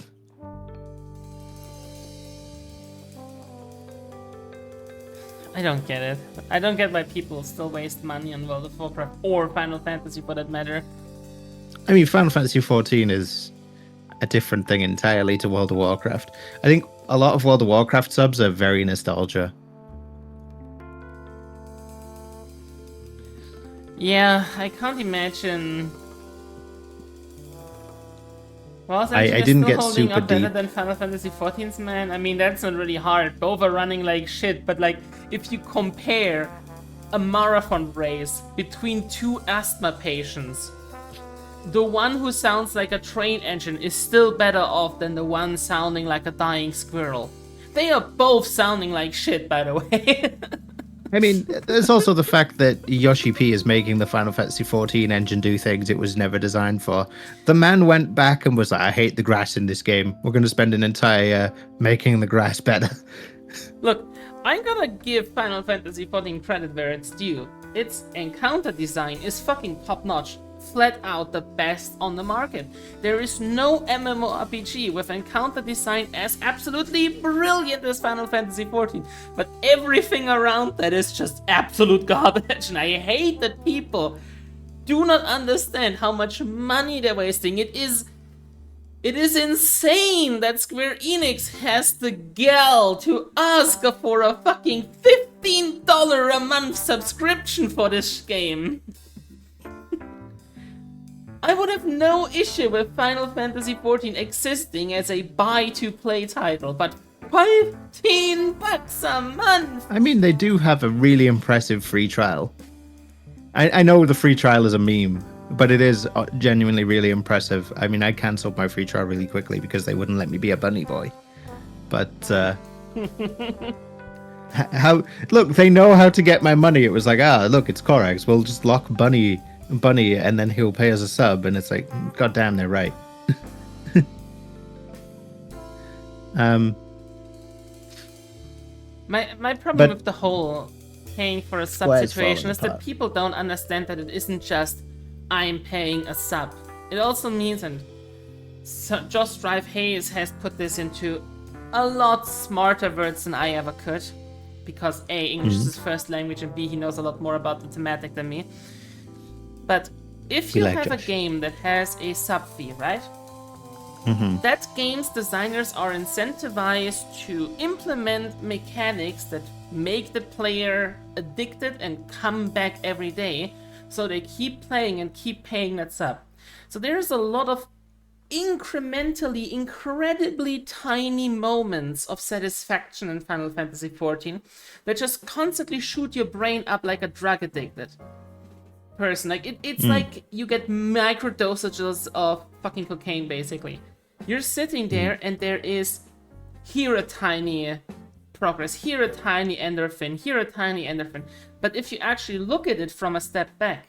I don't get it. I don't get why people still waste money on World of Warcraft or Final Fantasy for that matter. I mean, Final Fantasy XIV is a different thing entirely to World of Warcraft. I think a lot of World of Warcraft subs are very nostalgia. Yeah, I can't imagine. Well, I didn't get super up better deep. than Final Fantasy XIV's, man. I mean, that's not really hard. Both are running like shit, but like, if you compare a marathon race between two asthma patients, the one who sounds like a train engine is still better off than the one sounding like a dying squirrel. They are both sounding like shit, by the way. I mean, there's also the fact that Yoshi P is making the Final Fantasy XIV engine do things it was never designed for. The man went back and was like, I hate the grass in this game. We're going to spend an entire year making the grass better. Look, I'm gonna give Final Fantasy XIV credit where it's due. Its encounter design is fucking top-notch. Flat out the best on the market. There is no MMORPG with encounter design as absolutely brilliant as Final Fantasy XIV, but everything around that is just absolute garbage, and I hate that people do not understand how much money they're wasting. It is insane that Square Enix has the gall to ask for a fucking $15 a month subscription for this game. I would have no issue with Final Fantasy XIV existing as a buy-to-play title, but $15 a month! I mean, they do have a really impressive free trial. I know the free trial is a meme, but it is genuinely really impressive. I mean, I cancelled my free trial really quickly because they wouldn't let me be a bunny boy. But, look, they know how to get my money. It was like, look, it's Corax. We'll just lock Bunny, and then he'll pay us a sub. And it's like, goddamn, they're right. My problem with the whole paying for a sub situation is that people don't understand that it isn't just I'm paying a sub. It also means, and Just Drive Hayes has put this into a lot smarter words than I ever could, because A, English is his first language, and B, he knows a lot more about the thematic than me. But if you have a game that has a sub fee, right? that game's designers are incentivized to implement mechanics that make the player addicted and come back every day, so they keep playing and keep paying that sub. So there's a lot of incrementally, incredibly tiny moments of satisfaction in Final Fantasy XIV that just constantly shoot your brain up like a drug addicted person. Like it's like you get micro dosages of fucking cocaine, basically. You're sitting there and there is here a tiny progress, here a tiny endorphin, here a tiny endorphin. But if you actually look at it from a step back,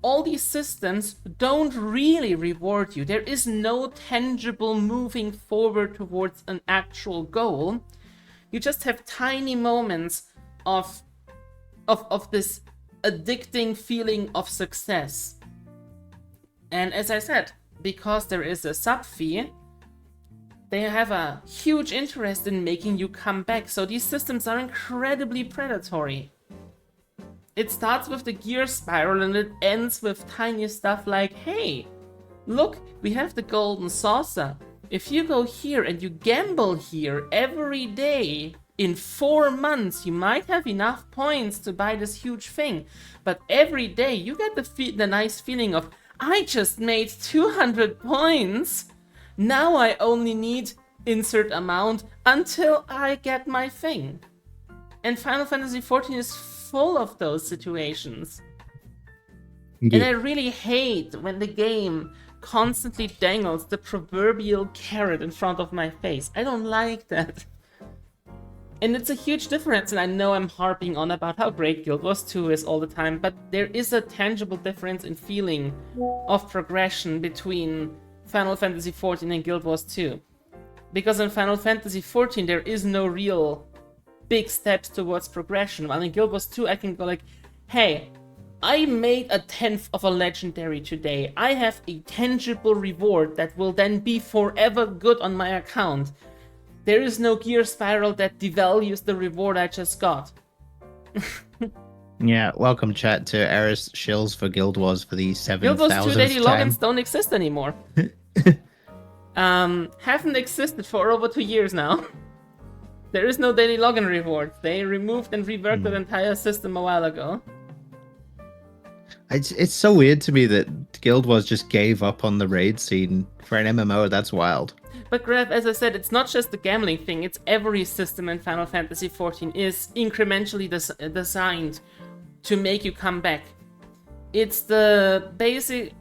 all these systems don't really reward you. There is no tangible moving forward towards an actual goal. You just have tiny moments of this addicting feeling of success. And as I said, because there is a sub fee, they have a huge interest in making you come back. So these systems are incredibly predatory. It starts with the gear spiral and it ends with tiny stuff like, hey, look, we have the golden saucer. If you go here and you gamble here every day, in 4 months you might have enough points to buy this huge thing. But every day you get the nice feeling of, I just made 200 points. Now I only need insert amount until I get my thing. And Final Fantasy XIV is full of those situations. Yeah. And I really hate when the game constantly dangles the proverbial carrot in front of my face. I don't like that. And it's a huge difference, and I know I'm harping on about how great Guild Wars 2 is all the time, but there is a tangible difference in feeling of progression between Final Fantasy XIV and Guild Wars 2. Because in Final Fantasy XIV there is no real big steps towards progression, while in Guild Wars 2 I can go like, hey, I made a 10th of a legendary today. I have a tangible reward that will then be forever good on my account. There is no gear spiral that devalues the reward I just got. Yeah, welcome chat to Eris Shills for Guild Wars for the 7,000th Guild Wars 2 daily time. logins don't exist anymore. Haven't existed for over 2 years now. There is no daily login reward. They removed and reworked the entire system a while ago. It's so weird to me that Guild Wars just gave up on the raid scene for an MMO. That's wild. But Graf, as I said, it's not just the gambling thing. It's every system in Final Fantasy XIV is incrementally designed to make you come back. It's the basic...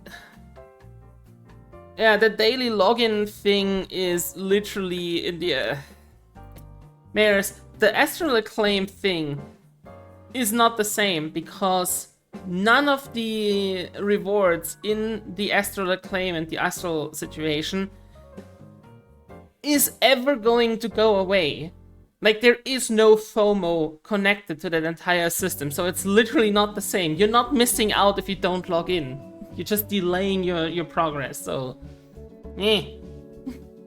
Yeah, the daily login thing is literally in the... Whereas the Astral Acclaim thing is not the same, because none of the rewards in the Astral Acclaim and the Astral situation is ever going to go away. Like, there is no FOMO connected to that entire system, so it's literally not the same. You're not missing out if you don't log in. You're just delaying your progress, so...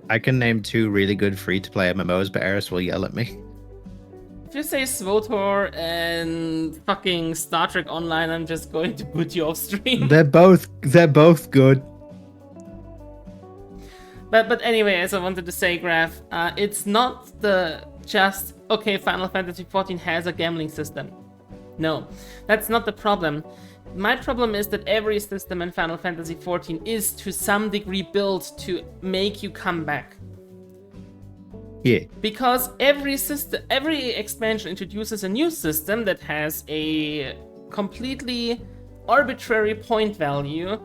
I can name 2 really good free-to-play MMOs, but Eris will yell at me. If you say SWTOR and fucking Star Trek Online, I'm just going to put you off stream. They're both good. But anyway, as I wanted to say, Graf, it's not just, okay, Final Fantasy XIV has a gambling system. No, that's not the problem. My problem is that every system in Final Fantasy XIV is to some degree built to make you come back. Yeah. Because every expansion introduces a new system that has a completely arbitrary point value,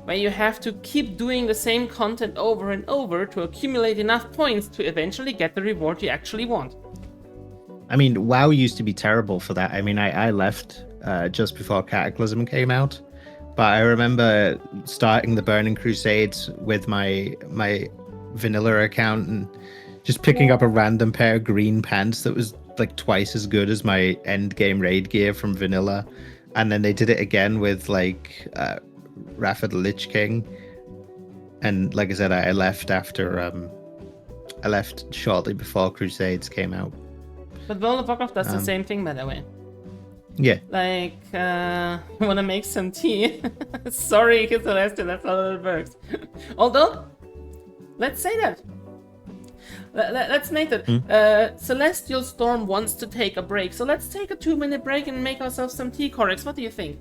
where you have to keep doing the same content over and over to accumulate enough points to eventually get the reward you actually want. I mean, WoW used to be terrible for that. I mean, I left just before Cataclysm came out, but I remember starting the Burning Crusades with my vanilla account and just picking up a random pair of green pants that was like twice as good as my end game raid gear from vanilla, and then they did it again with like Wrath of the Lich King, and like I said, I left after I left shortly before Crusades came out. But World of Warcraft does the same thing, by the way. Yeah. Like, you wanna make some tea? Sorry, Celeste, that's how it works. Although, Let's say that. Let's make that. Celestial Storm wants to take a break, so let's take a 2-minute break and make ourselves some tea, Corax. What do you think?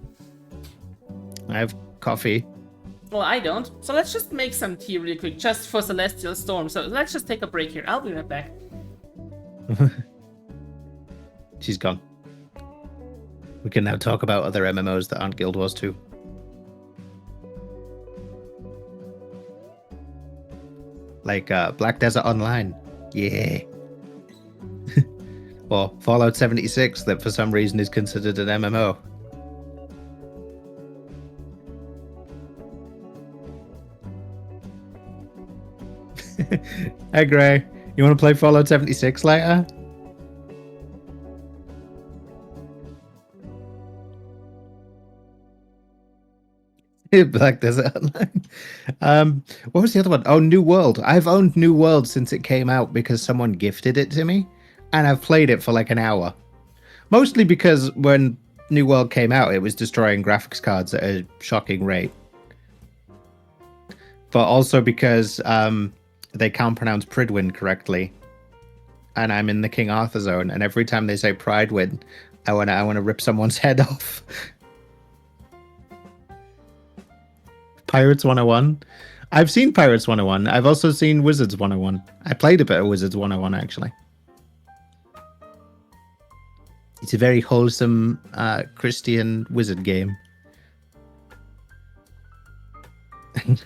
I have coffee. Well, I don't. So let's just make some tea really quick, just for Celestial Storm. So let's just take a break here. I'll be right back. She's gone. We can now talk about other MMOs that aren't Guild Wars 2. Like Black Desert Online. Yeah. Or Fallout 76 that for some reason is considered an MMO. Hey Gray, you want to play Fallout 76 later? Black Desert Online. What was the other one? Oh, New World. I've owned New World since it came out because someone gifted it to me, and I've played it for like an hour. Mostly because when New World came out, it was destroying graphics cards at a shocking rate. But also because they can't pronounce Pridwin correctly, and I'm in the King Arthur zone, and every time they say Pridewin, I wanna rip someone's head off. Pirates 101. I've seen Pirates 101. I've also seen Wizards 101. I played a bit of Wizards 101 actually. It's a very wholesome Christian wizard game.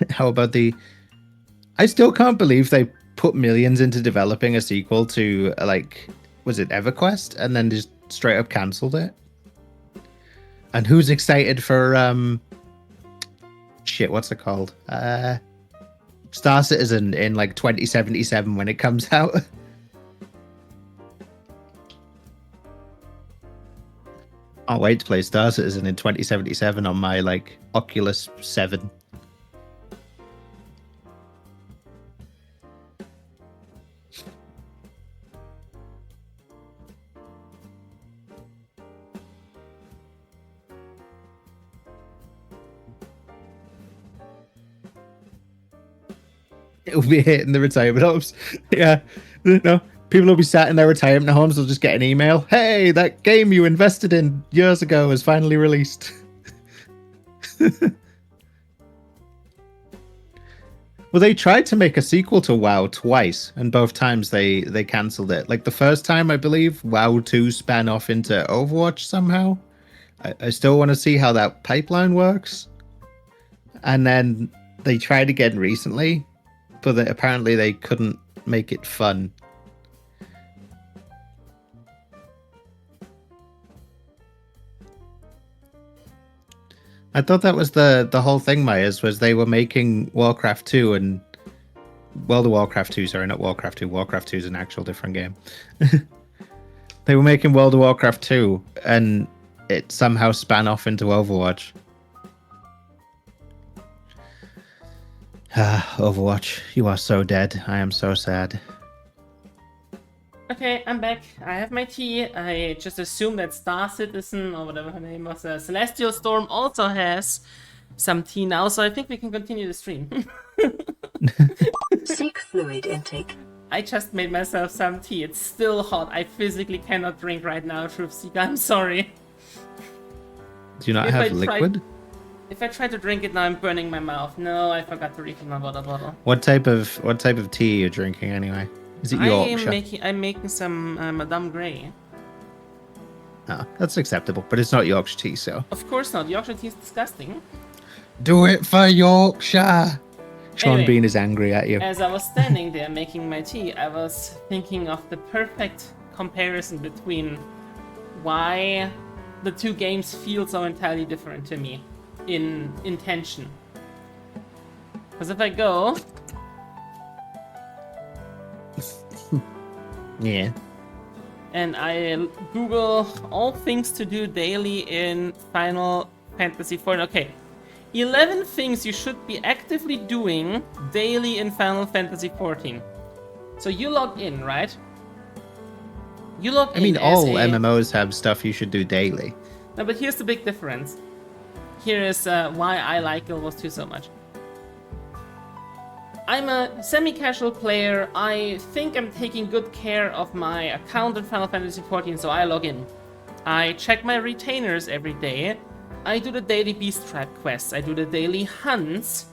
How about the... I still can't believe they put millions into developing a sequel to, like, was it EverQuest? And then just straight up cancelled it? And who's excited for, shit, what's it called? Star Citizen in, like, 2077 when it comes out? I'll wait to play Star Citizen in 2077 on my, like, Oculus 7. It'll be hitting the retirement homes. Yeah, no, people will be sat in their retirement homes. They'll just get an email. Hey, that game you invested in years ago is finally released. Well, they tried to make a sequel to WoW twice, and both times they cancelled it. Like the first time, I believe, WoW 2 span off into Overwatch somehow. I still want to see how that pipeline works. And then they tried again recently, but apparently they couldn't make it fun. I thought that was the whole thing, Myers, was they were making Warcraft 2 and... World of Warcraft 2, sorry, not Warcraft 2. Warcraft 2 is an actual different game. They were making World of Warcraft 2, and it somehow span off into Overwatch. Overwatch, you are so dead. I am so sad. Okay, I'm back. I have my tea. I just assume that Star Citizen, or whatever her name was, Celestial Storm also has some tea now, so I think we can continue the stream. Seek fluid intake. I just made myself some tea. It's still hot. I physically cannot drink right now, Truth Seeker. I'm sorry. Do you not have liquid? If I try to drink it now, I'm burning my mouth. No, I forgot to refill my water bottle. What type of tea are you drinking anyway? Is it Yorkshire? I'm making some Madame Grey. Oh, that's acceptable, but it's not Yorkshire tea, so. Of course not. Yorkshire tea is disgusting. Do it for Yorkshire. Sean Anyway, Bean is angry at you. As I was standing there making my tea, I was thinking of the perfect comparison between why the two games feel so entirely different to me in intention. Because if I go... Yeah. And I Google all things to do daily in Final Fantasy XIV. Okay. 11 things you should be actively doing daily in Final Fantasy XIV. So you log in, right? You log in. I mean, all MMOs have stuff you should do daily. No, but here's the big difference. Here is why I like Guild Wars 2 so much. I'm a semi-casual player. I think I'm taking good care of my account in Final Fantasy XIV, so I log in. I check my retainers every day. I do the daily beast trap quests. I do the daily hunts.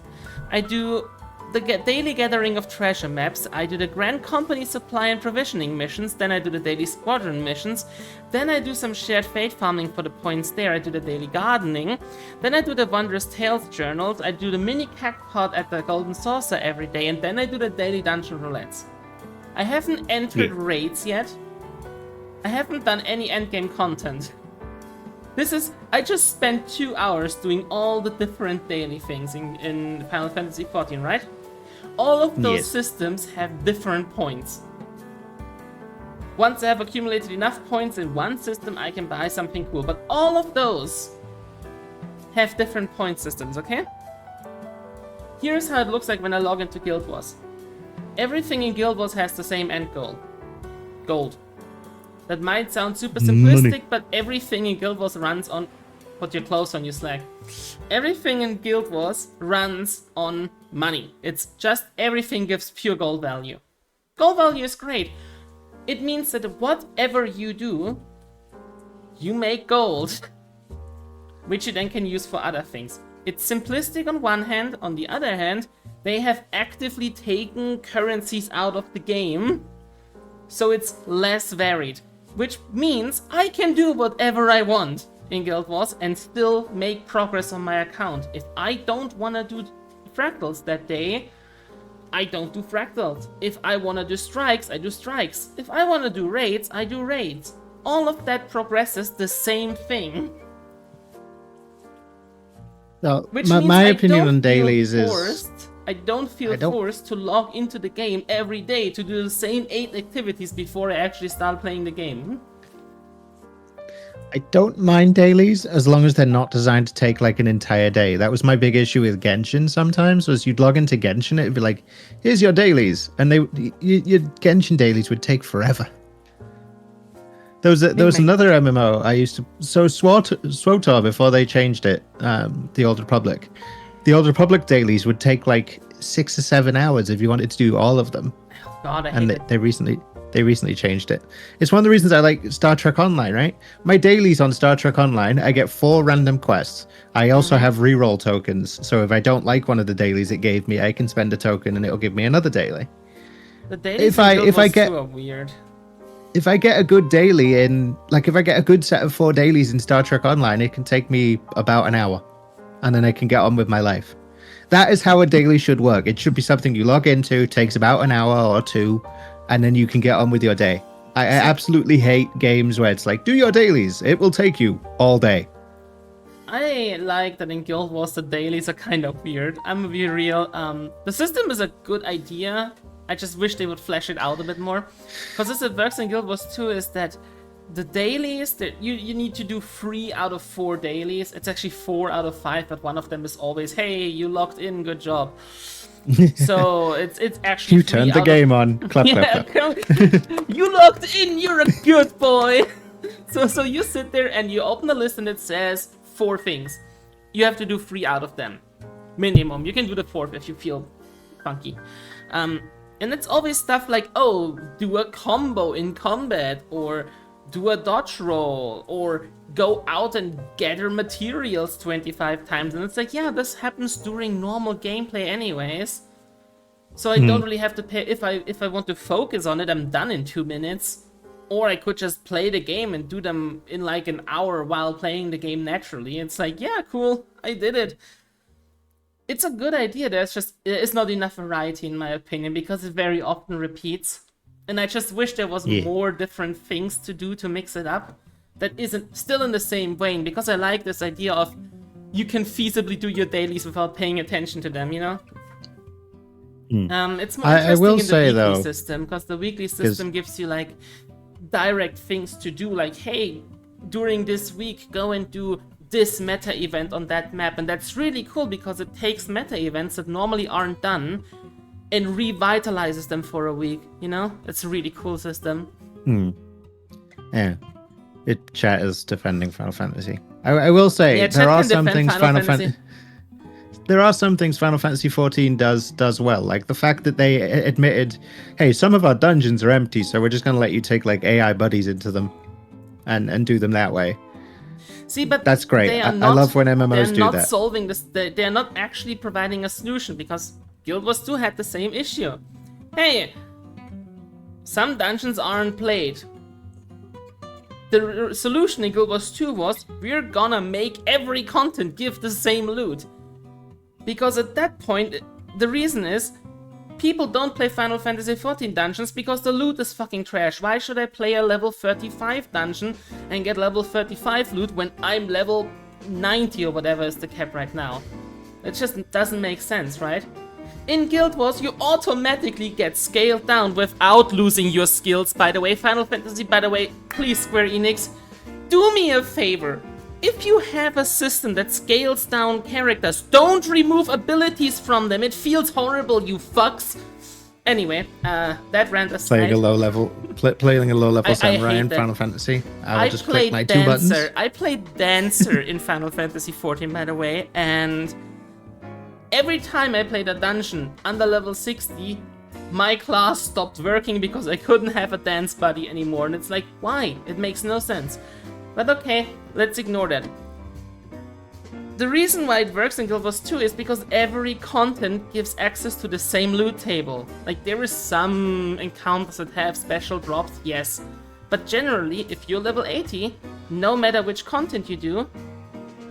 I do the daily gathering of treasure maps. I do the Grand Company supply and provisioning missions. Then I do the daily squadron missions. Then I do some shared fate farming for the points there. I do the daily gardening. Then I do the Wondrous Tales journals. I do the mini cactpot at the Golden Saucer every day. And then I do the daily dungeon roulettes. I haven't entered raids yet. I haven't done any endgame content. I just spent 2 hours doing all the different daily things in Final Fantasy XIV, right? All of those systems have different points. Once I have accumulated enough points in one system, I can buy something cool. But all of those have different point systems, okay? Here's how it looks like when I log into Guild Wars. Everything in Guild Wars has the same end goal. Gold. That might sound super simplistic, but everything in Guild Wars runs on... Put your clothes on, you slag. Everything in Guild Wars runs on money. It's just everything gives pure gold value. Gold value is great. It means that whatever you do, you make gold. Which you then can use for other things. It's simplistic on one hand. On the other hand, they have actively taken currencies out of the game. So it's less varied. Which means I can do whatever I want in Guild Wars and still make progress on my account. If I don't want to do fractals that day, I don't do fractals. If I want to do strikes, I do strikes. If I want to do raids, I do raids. All of that progresses the same thing. So, my opinion on dailies is... I don't feel forced to log into the game every day to do the same 8 activities before I actually start playing the game. I don't mind dailies as long as they're not designed to take like an entire day. That was my big issue with Genshin sometimes, was you'd log into Genshin, it'd be like, here's your dailies. And your Genshin dailies would take forever. There was another MMO I used to... So SWTOR, before they changed it, the Old Republic. The Old Republic dailies would take like 6 or 7 hours if you wanted to do all of them. Oh God, I hate it. They recently changed it. It's one of the reasons I like Star Trek Online, right? My dailies on Star Trek Online, I get 4 random quests. I also have reroll tokens, so if I don't like one of the dailies it gave me, I can spend a token and it'll give me another daily. The dailies are weird. If I get a good daily if I get a good set of 4 dailies in Star Trek Online, it can take me about an hour. And then I can get on with my life. That is how a daily should work. It should be something you log into, takes about an hour or 2, and then you can get on with your day. I absolutely hate games where it's like, do your dailies. It will take you all day. I like that in Guild Wars the dailies are kind of weird. I'm gonna be real. The system is a good idea. I just wish they would flesh it out a bit more. Because as it works in Guild Wars 2 is that the dailies that you need to do 3 out of 4 dailies. It's actually 4 out of 5, but one of them is always, hey, you logged in, good job. So it's actually you turned the game on. Clap, yeah, clap, clap. You logged in, you're a good boy. So you sit there and you open the list and it says 4 things. You have to do 3 out of them, minimum. You can do the 4th if you feel funky. And it's always stuff like, oh, do a combo in combat, or do a dodge roll, or go out and gather materials 25 times. And it's like, yeah, this happens during normal gameplay anyways. So I don't really have to pay. If I want to focus on it, I'm done in 2 minutes. Or I could just play the game and do them in like an hour while playing the game naturally. It's like, yeah, cool, I did it. It's a good idea. It's not enough variety in my opinion, because it very often repeats. And I just wish there was more different things to do to mix it up that isn't still in the same vein, because I like this idea of you can feasibly do your dailies without paying attention to them, you know? It's more interesting in the weekly system, because the weekly system gives you like direct things to do, like, hey, during this week go and do this meta event on that map. And that's really cool because it takes meta events that normally aren't done and revitalizes them for a week, you know? It's a really cool system. Yeah. Chat is defending Final Fantasy. I will say, there are some things Final Fantasy... there are some things Final Fantasy XIV does well, like the fact that they admitted, hey, some of our dungeons are empty, so we're just going to let you take like AI buddies into them and do them that way. See, but that's great. I love when MMOs do that. They're not solving this. They're not actually providing a solution, because Guild Wars 2 had the same issue. Hey, some dungeons aren't played. The solution in Guild Wars 2 was, we're gonna make every content give the same loot. Because at that point, the reason is, people don't play Final Fantasy XIV dungeons because the loot is fucking trash. Why should I play a level 35 dungeon and get level 35 loot when I'm level 90 or whatever is the cap right now? It just doesn't make sense, right? In Guild Wars, you automatically get scaled down without losing your skills, by the way. Final Fantasy, by the way, please, Square Enix, do me a favor. If you have a system that scales down characters, don't remove abilities from them. It feels horrible, you fucks. Anyway, that rant aside. Playing a low-level samurai in Final Fantasy. I will just click my two buttons. I played Dancer in Final Fantasy XIV, by the way, and every time I played a dungeon under level 60, my class stopped working because I couldn't have a dance buddy anymore. And it's like, why? It makes no sense. But okay, let's ignore that. The reason why it works in Guild Wars 2 is because every content gives access to the same loot table. Like, there is some encounters that have special drops, yes. But generally, if you're level 80, no matter which content you do,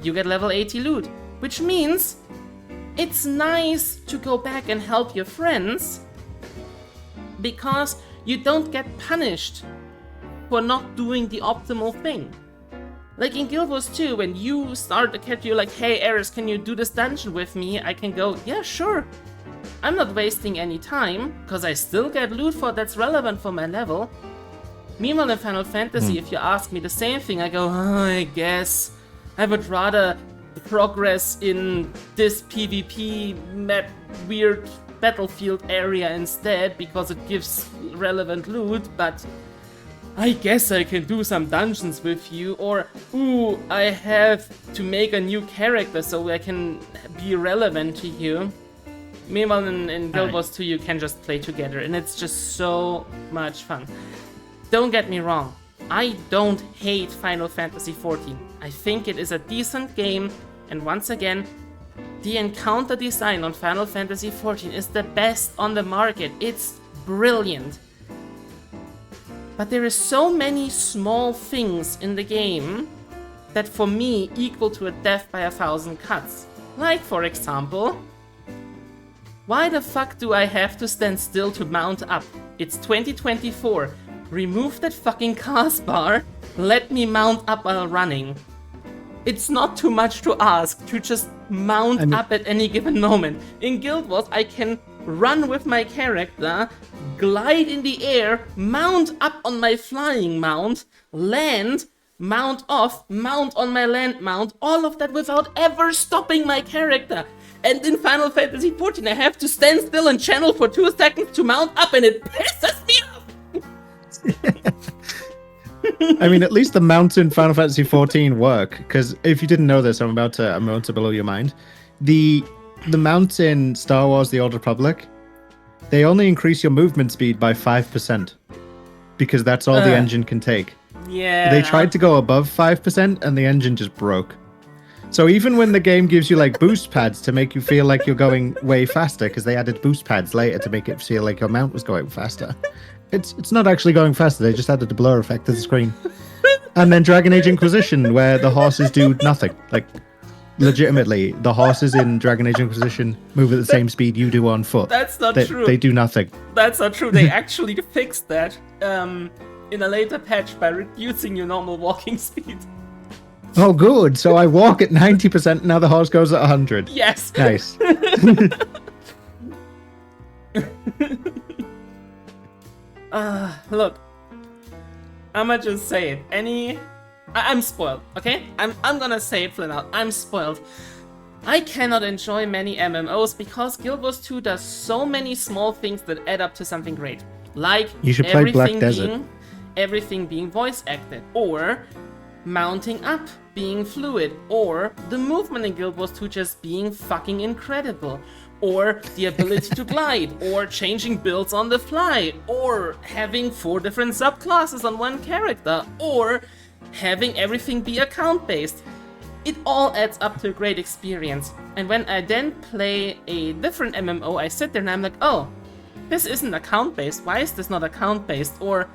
you get level 80 loot. Which means it's nice to go back and help your friends, because you don't get punished for not doing the optimal thing. Like in Guild Wars 2, when you start the character, you're like, hey Eris, can you do this dungeon with me? I can go, yeah, sure. I'm not wasting any time, because I still get loot for that's relevant for my level. Meanwhile in Final Fantasy, if you ask me the same thing, I go, oh, I guess I would rather progress in this PvP map weird battlefield area instead, because it gives relevant loot, but I guess I can do some dungeons with you, or ooh, I have to make a new character so I can be relevant to you. Meanwhile in Guild Wars 2 you can just play together, and it's just so much fun. Don't get me wrong, I don't hate Final Fantasy XIV. I think it is a decent game, and once again, the encounter design on Final Fantasy XIV is the best on the market. It's brilliant. But there is so many small things in the game that for me equal to a death by 1,000 cuts. Like, for example, why the fuck do I have to stand still to mount up? It's 2024. Remove that fucking cast bar. Let me mount up while running. It's not too much to ask to just mount up at any given moment. In Guild Wars, I can run with my character, glide in the air, mount up on my flying mount, land, mount off, mount on my land mount, all of that without ever stopping my character. And in Final Fantasy XIV, I have to stand still and channel for 2 seconds to mount up, and it pisses me off! I mean, at least the mounts in Final Fantasy XIV work, because if you didn't know this, I'm about to blow your mind. The mounts in Star Wars: The Old Republic, they only increase your movement speed by 5%, because that's all the engine can take. Yeah. They tried to go above 5%, and the engine just broke. So even when the game gives you like boost pads to make you feel like you're going way faster, because they added boost pads later to make it feel like your mount was going faster, it's not actually going faster. They just added the blur effect to the screen. And then Dragon Age Inquisition, where the horses do nothing. Like, legitimately, the horses in Dragon Age Inquisition move at the same speed you do on foot. That's not true. They do nothing. That's not true. They actually fixed that in a later patch by reducing your normal walking speed. Oh, good. So I walk at 90%, now the horse goes at 100. Yes. Nice. Look, I'ma just say it. I'm spoiled, okay? I'm gonna say it flat out. I'm spoiled. I cannot enjoy many MMOs because Guild Wars 2 does so many small things that add up to something great. Like you should play Black Desert. Everything being voice acted, or mounting up being fluid, or the movement in Guild Wars 2 just being fucking incredible, or the ability to glide, or changing builds on the fly, or having 4 different subclasses on one character, or having everything be account-based. It all adds up to a great experience. And when I then play a different MMO, I sit there and I'm like, oh, this isn't account-based. Why is this not account-based? Or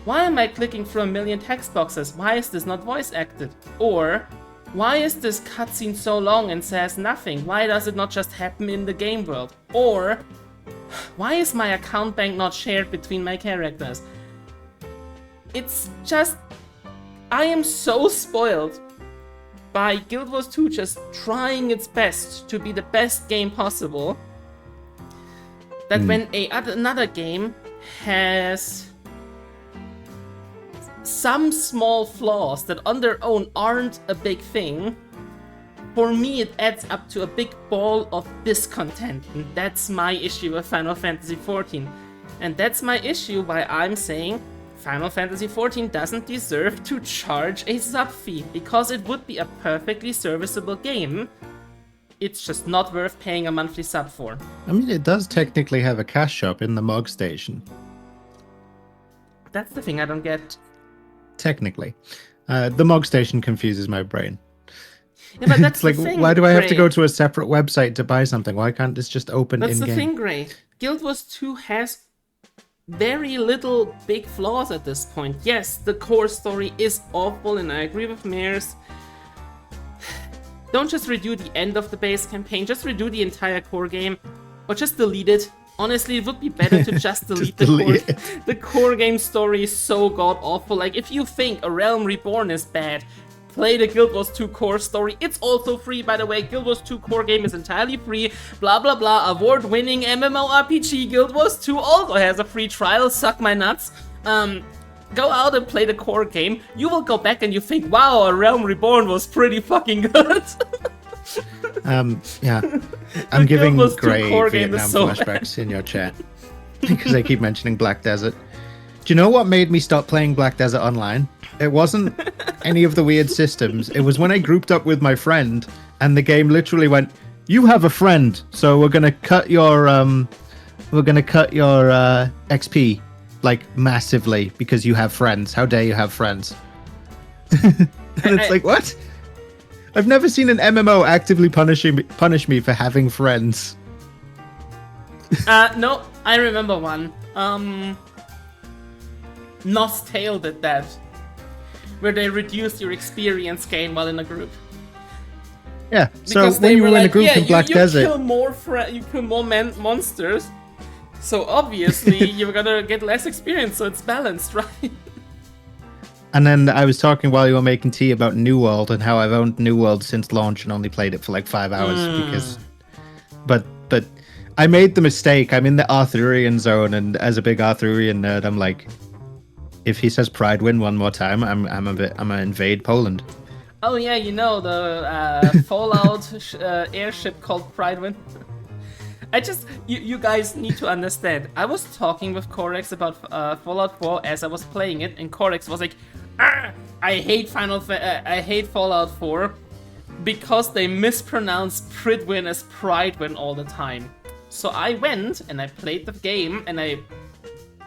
why am I clicking through a million text boxes? Why is this not voice-acted? Or why is this cutscene so long and says nothing? Why does it not just happen in the game world? Or why is my account bank not shared between my characters? It's just... I am so spoiled by Guild Wars 2 just trying its best to be the best game possible, that when another game has some small flaws that on their own aren't a big thing, for me it adds up to a big ball of discontent. And that's my issue with Final Fantasy XIV. And that's my issue why I'm saying Final Fantasy XIV doesn't deserve to charge a sub fee, because it would be a perfectly serviceable game. It's just not worth paying a monthly sub for. I mean, it does technically have a cash shop in the Mog Station. That's the thing I don't get. Technically. The Mog Station confuses my brain. Yeah, but that's it's like, the thing, why do I have to Gray. go to a separate website to buy something? Why can't this just open That's in-game? the thing, Gray. Guild Wars 2 has very little big flaws at this point. Yes, the core story is awful, and I agree with Mares. Don't just redo the end of the base campaign, just redo the entire core game, or just delete it. Honestly, it would be better to just delete the core. The core game story is so god-awful. Like, if you think A Realm Reborn is bad, play the Guild Wars 2 core story. It's also free, by the way. Guild Wars 2 core game is entirely free. Blah, blah, blah. Award-winning MMORPG Guild Wars 2 also has a free trial. Suck my nuts. Go out and play the core game. You will go back and you think, wow, A Realm Reborn was pretty fucking good. Yeah. I'm giving Guild Wars 2 Grey core game Vietnam is so flashbacks in your chat. Because I keep mentioning Black Desert. Do you know what made me stop playing Black Desert Online? It wasn't any of the weird systems. It was when I grouped up with my friend and the game literally went, you have a friend, so we're gonna cut your XP like massively because you have friends. How dare you have friends? And it's like, what? I've never seen an MMO actively punish me for having friends. No, I remember one. Nos Tale did that, where they reduced your experience gain while in a group. Yeah, so Because when they you were were in a like, group yeah, in Black you Desert... you kill more monsters, so obviously you're gonna get less experience, so it's balanced, right? And then I was talking while you were making tea about New World and how I've owned New World since launch and only played it for like 5 hours because... But I made the mistake. I'm in the Arthurian zone, and as a big Arthurian nerd, I'm like, if he says Pride win one more time, I'm gonna invade Poland. Oh yeah, you know, the Fallout airship called Pridewind. You guys need to understand. I was talking with Corax about Fallout 4 as I was playing it, and Corax was like, I hate Fallout 4 because they mispronounce Pridwin as Pridewin all the time. So I went and I played the game and I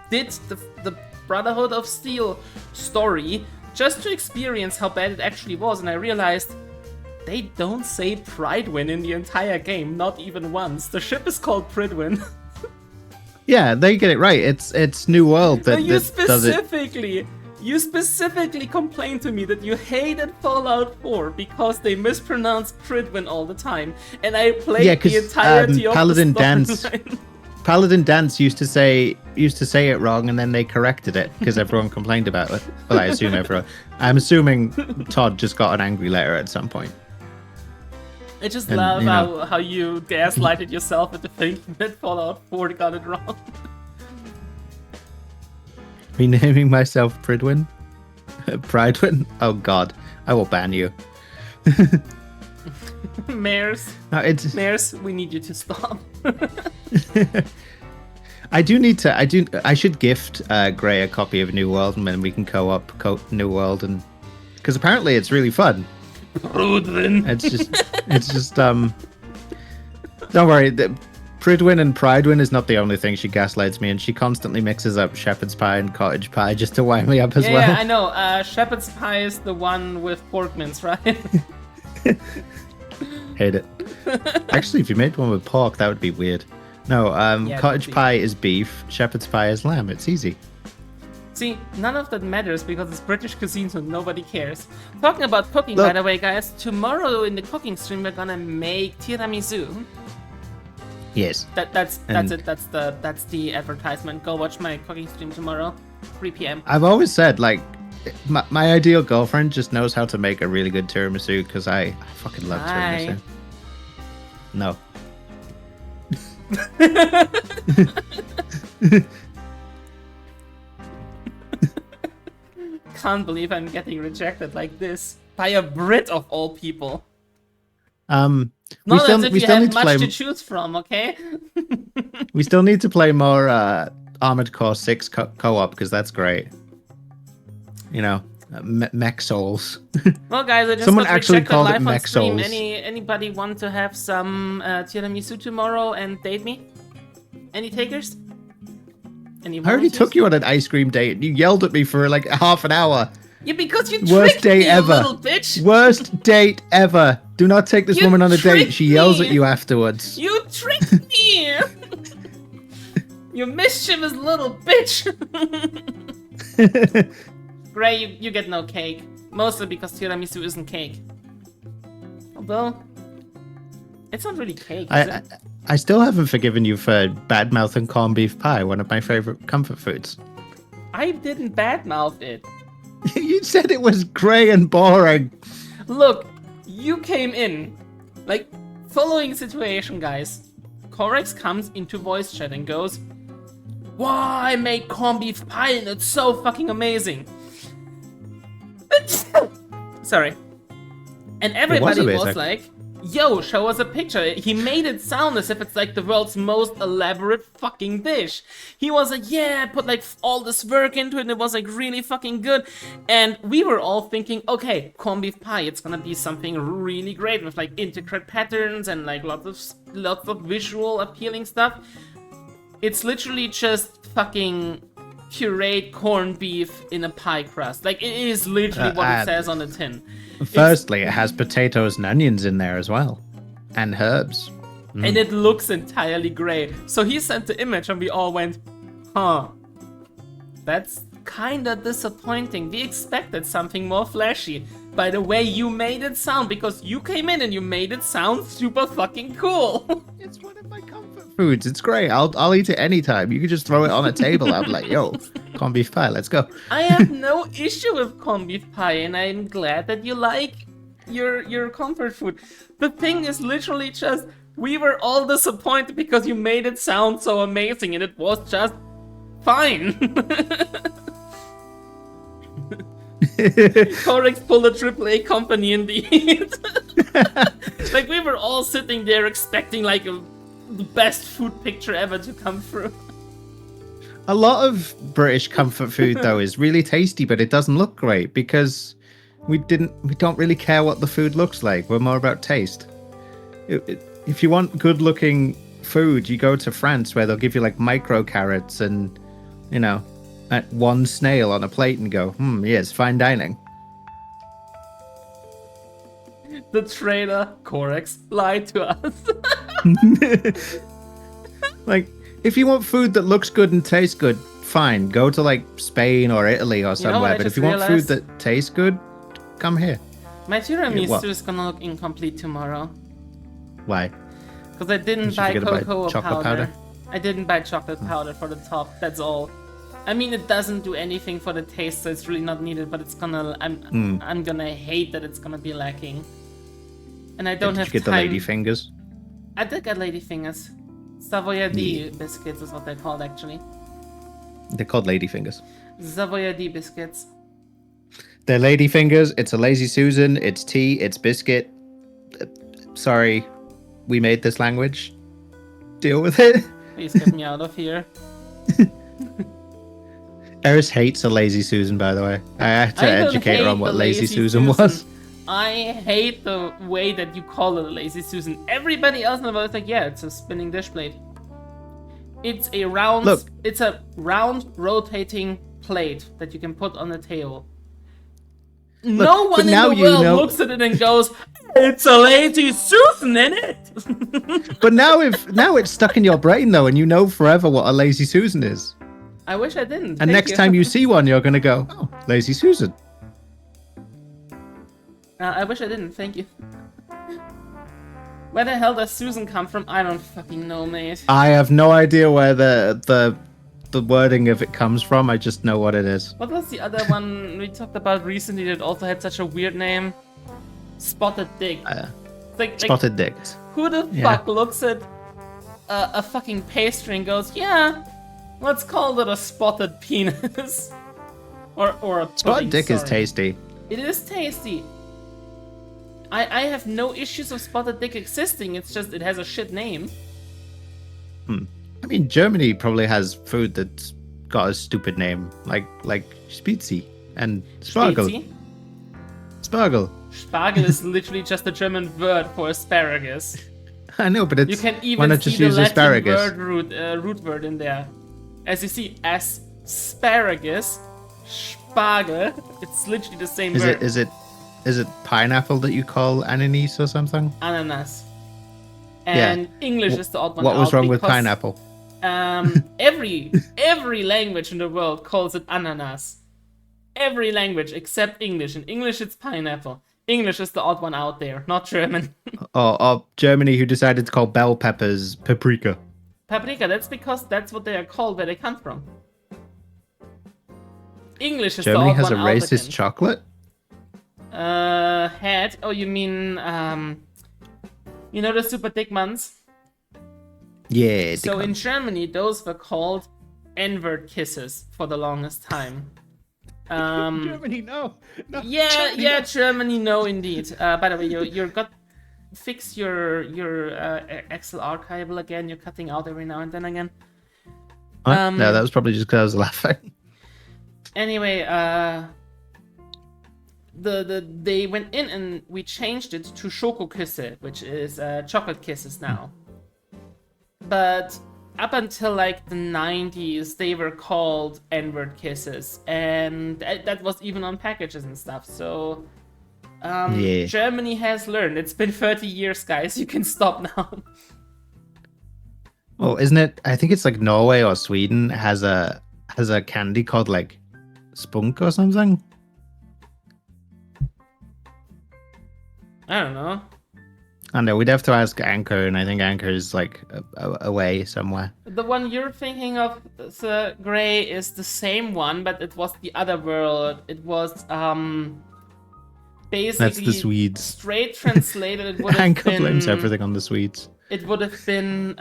did the Brotherhood of Steel story just to experience how bad it actually was, and I realized they don't say Pridewin in the entire game, not even once. The ship is called Pridwin. Yeah, they get it right. It's New World that, you that does it. You specifically complained to me that you hated Fallout 4 because they mispronounce Pridwin all the time, and I played the entirety of Paladin the Dance. storyline. Paladin Dance used to say it wrong, and then they corrected it because everyone complained about it. Well, I assume everyone. I'm assuming Todd just got an angry letter at some point. I just love how you gaslighted yourself into thinking that Fallout 4 got it wrong. Renaming myself Pridwin? Pridewin? Oh god, I will ban you. Mares, we need you to stop. I should gift Gray a copy of New World, and then we can co-op New World and because apparently it's really fun. Prudwin. It's just don't worry. Prudwin and Pridewin is not the only thing she gaslights me, and she constantly mixes up shepherd's pie and cottage pie just to wind me up as well. Yeah, I know. Shepherd's pie is the one with pork mince, right? Hate it. Actually, if you made one with pork, that would be weird. No, cottage pie is beef. Shepherd's pie is lamb. It's easy. See, none of that matters because it's British cuisine, so nobody cares. Talking about cooking, by the way, guys, tomorrow in the cooking stream we're gonna make tiramisu. Yes. That's it. That's the advertisement. Go watch my cooking stream tomorrow, 3 p.m. I've always said like my ideal girlfriend just knows how to make a really good tiramisu because I fucking love tiramisu. No. Can't believe I'm getting rejected like this by a Brit of all people. We still need to play. To choose from, okay? We still need to play more Armored Core 6 co-op because that's great. You know, mech souls. Well, guys, I just someone got actually called live it mech souls. Anybody want to have some tiramisu tomorrow and date me? Any takers? I already took you on an ice cream date. You yelled at me for like half an hour. Yeah, because you Worst tricked date me, ever. You little bitch. Worst date ever. Do not take this woman on a date. She yells at you afterwards. You tricked me. You mischievous little bitch. Gray, you get no cake. Mostly because tiramisu isn't cake. Although, it's not really cake, is it? I still haven't forgiven you for bad-mouthing corned beef pie, one of my favorite comfort foods. I didn't badmouth it. You said it was grey and boring. Look, you came in. Like, following situation, guys. Corax comes into voice chat and goes, "Wow, I made corned beef pie and it's so fucking amazing." Sorry. And everybody was like, "Yo, show us a picture." He made it sound as if it's like the world's most elaborate fucking dish. He was like, "Yeah, I put like all this work into it and it was like really fucking good." And we were all thinking, okay, corned beef pie, it's gonna be something really great with like intricate patterns and like lots of visual appealing stuff. It's literally just fucking pureed corned beef in a pie crust. Like, it is literally what it says on the tin. Firstly, it has potatoes and onions in there as well. And herbs. And it looks entirely grey. So he sent the image and we all went, huh. That's kinda disappointing. We expected something more flashy. By the way you made it sound, because you came in and you made it sound super fucking cool. It's one of my comfort foods. It's great. I'll eat it anytime. You can just throw it on a table. I'm like, yo, corned beef pie, let's go. I have no issue with corned beef pie, and I'm glad that you like your comfort food. The thing is literally just, we were all disappointed because you made it sound so amazing, and it was just fine. Corax pulled a AAA company indeed. Like, we were all sitting there expecting like the best food picture ever to come through. A lot of British comfort food though is really tasty, but it doesn't look great because we don't really care what the food looks like. We're more about taste. If you want good looking food, you go to France where they'll give you like micro carrots and, you know, one snail on a plate and go, yes, fine dining. The traitor, Corax, lied to us. Like, if you want food that looks good and tastes good, fine, go to like Spain or Italy or somewhere. But if you want food that tastes good, come here. My tiramisu is gonna look incomplete tomorrow. Why? Because I didn't buy cocoa powder. I didn't buy chocolate powder for the top, that's all. I mean, it doesn't do anything for the taste, so it's really not needed, but it's gonna... I'm gonna hate that it's gonna be lacking. And I don't have time... Did you get the lady fingers? I did get lady fingers. Savoyardi biscuits is what they're called, actually. They're called lady fingers. Savoyardi biscuits. They're lady fingers, it's a lazy Susan, it's tea, it's biscuit. Sorry, we made this language. Deal with it. Please get me out of here. Eris hates a lazy Susan, by the way. I had to educate her on what lazy Susan was. I hate the way that you call it a lazy Susan. Everybody else in the world is like, yeah, it's a spinning dish plate. It's a round. Look. It's a round rotating plate that you can put on the table. No one in the world looks at it and goes, "It's a lazy Susan in it." But now it's stuck in your brain though, and you know forever what a lazy Susan is. I wish I didn't. And next time you see one, you're gonna go, "Oh, lazy Susan." I wish I didn't. Thank you. Where the hell does Susan come from? I don't fucking know, mate. I have no idea where the wording of it comes from. I just know what it is. What was the other one we talked about recently that also had such a weird name? Spotted Dick. Spotted Dicks. Who the fuck looks at a fucking pastry and goes, yeah, let's call it a spotted penis? or a pudding, Spotted Dick is tasty. It is tasty. I have no issues with Spotted Dick existing, it's just it has a shit name. I mean, Germany probably has food that's got a stupid name, like Spitzi and Spargel. Spitzi? Spargel. Spargel is literally just a German word for asparagus. I know, but it's... You can even why not see just the use Latin asparagus? root word in there. As you see, asparagus, Spargel, it's literally the same word. Is it pineapple that you call ananas or something? Ananas. And English is the odd one out. What was wrong with pineapple? Every language in the world calls it ananas. Every language except English. In English, it's pineapple. English is the odd one out there, not German. or Germany, who decided to call bell peppers paprika. Paprika, that's because that's what they are called where they come from. English is Germany the odd has one a out racist again. chocolate? Had. Oh, you mean, you know the super dick ones? Yeah. So in Germany, those were called N-word kisses for the longest time. Germany, no. Yeah, Germany, no, indeed. By the way, you're got fix your Excel archival again. You're cutting out every now and then again. No, that was probably just because I was laughing. Anyway, they went in and we changed it to Schokoküsse, which is chocolate kisses now. But up until like the 90s, they were called N-word kisses, and that was even on packages and stuff. So Germany has learned. It's been 30 years, guys. You can stop now. Well, isn't it? I think it's like Norway or Sweden has a candy called like spunk or something. I don't know. I know, we'd have to ask Anchor, and I think Anchor is like away somewhere. The one you're thinking of, Sir Grey, is the same one, but it was the other world. It was basically That's the Swedes. Straight translated, it would have Anchor been... blames everything on the Swedes. It would have been...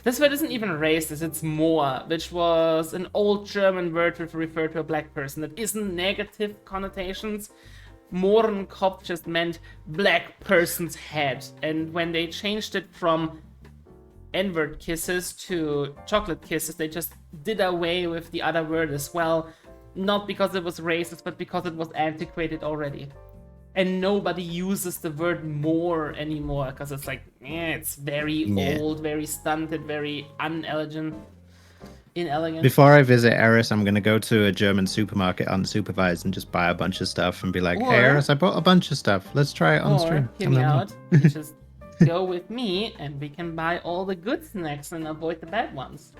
This word isn't even racist, it's Moor, which was an old German word to refer to a black person that isn't negative connotations. Mohrenkopf just meant black person's head. And when they changed it from N-word kisses to chocolate kisses, they just did away with the other word as well. Not because it was racist, but because it was antiquated already. And nobody uses the word more anymore, because it's like, it's very old, very stunted, very inelegant. Before I visit Eris, I'm going to go to a German supermarket unsupervised and just buy a bunch of stuff and be like, hey Eris, I bought a bunch of stuff. Let's try it on stream. Hear me out. You just go with me and we can buy all the good snacks and avoid the bad ones.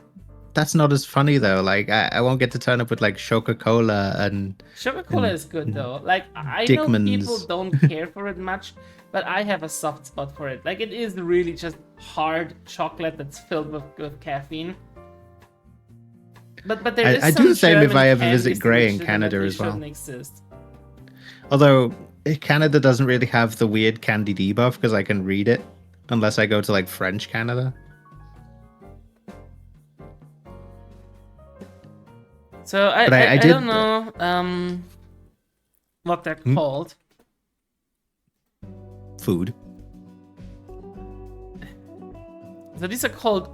That's not as funny though. Like I won't get to turn up with like Coca-Cola and Coca-Cola is good though. Like I Dickmans. know people don't care for it much, but I have a soft spot for it. Like it is really just hard chocolate that's filled with caffeine. But there is I do the same German if I ever candies visit Grey in which Canada as well. shouldn't exist. Although Canada doesn't really have the weird candy debuff because I can read it unless I go to like French Canada. So I don't know what they're called. Food. So these are called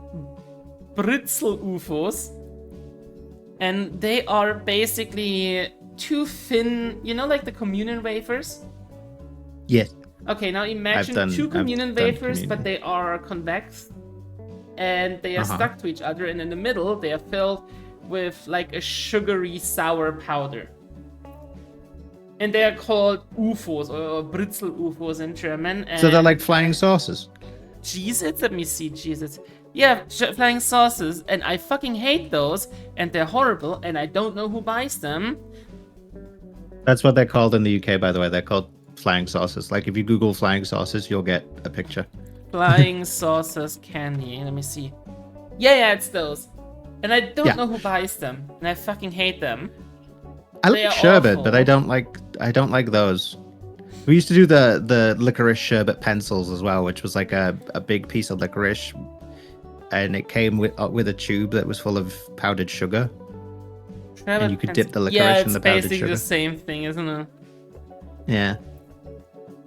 Britzel UFOs. And they are basically two thin, you know, like the communion wafers? Yes. Okay, now imagine two communion wafers, but they are convex. And they are stuck to each other, and in the middle, they are filled with like a sugary sour powder. And they are called UFOs, or Britzel UFOs in German. And so they're like flying saucers? Jesus? Let me see, Jesus. Yeah, flying saucers, and I fucking hate those, and they're horrible, and I don't know who buys them. That's what they're called in the UK, by the way. They're called flying saucers. Like, if you Google flying saucers, you'll get a picture. Flying saucers candy. Let me see. Yeah, it's those. And I don't know who buys them, and I fucking hate them. I like sherbet, awful. But I don't like those. We used to do the licorice sherbet pencils as well, which was like a big piece of licorice, and it came with a tube that was full of powdered sugar. And you could dip the licorice in the powdered sugar. Yeah, it's basically the same thing, isn't it? Yeah.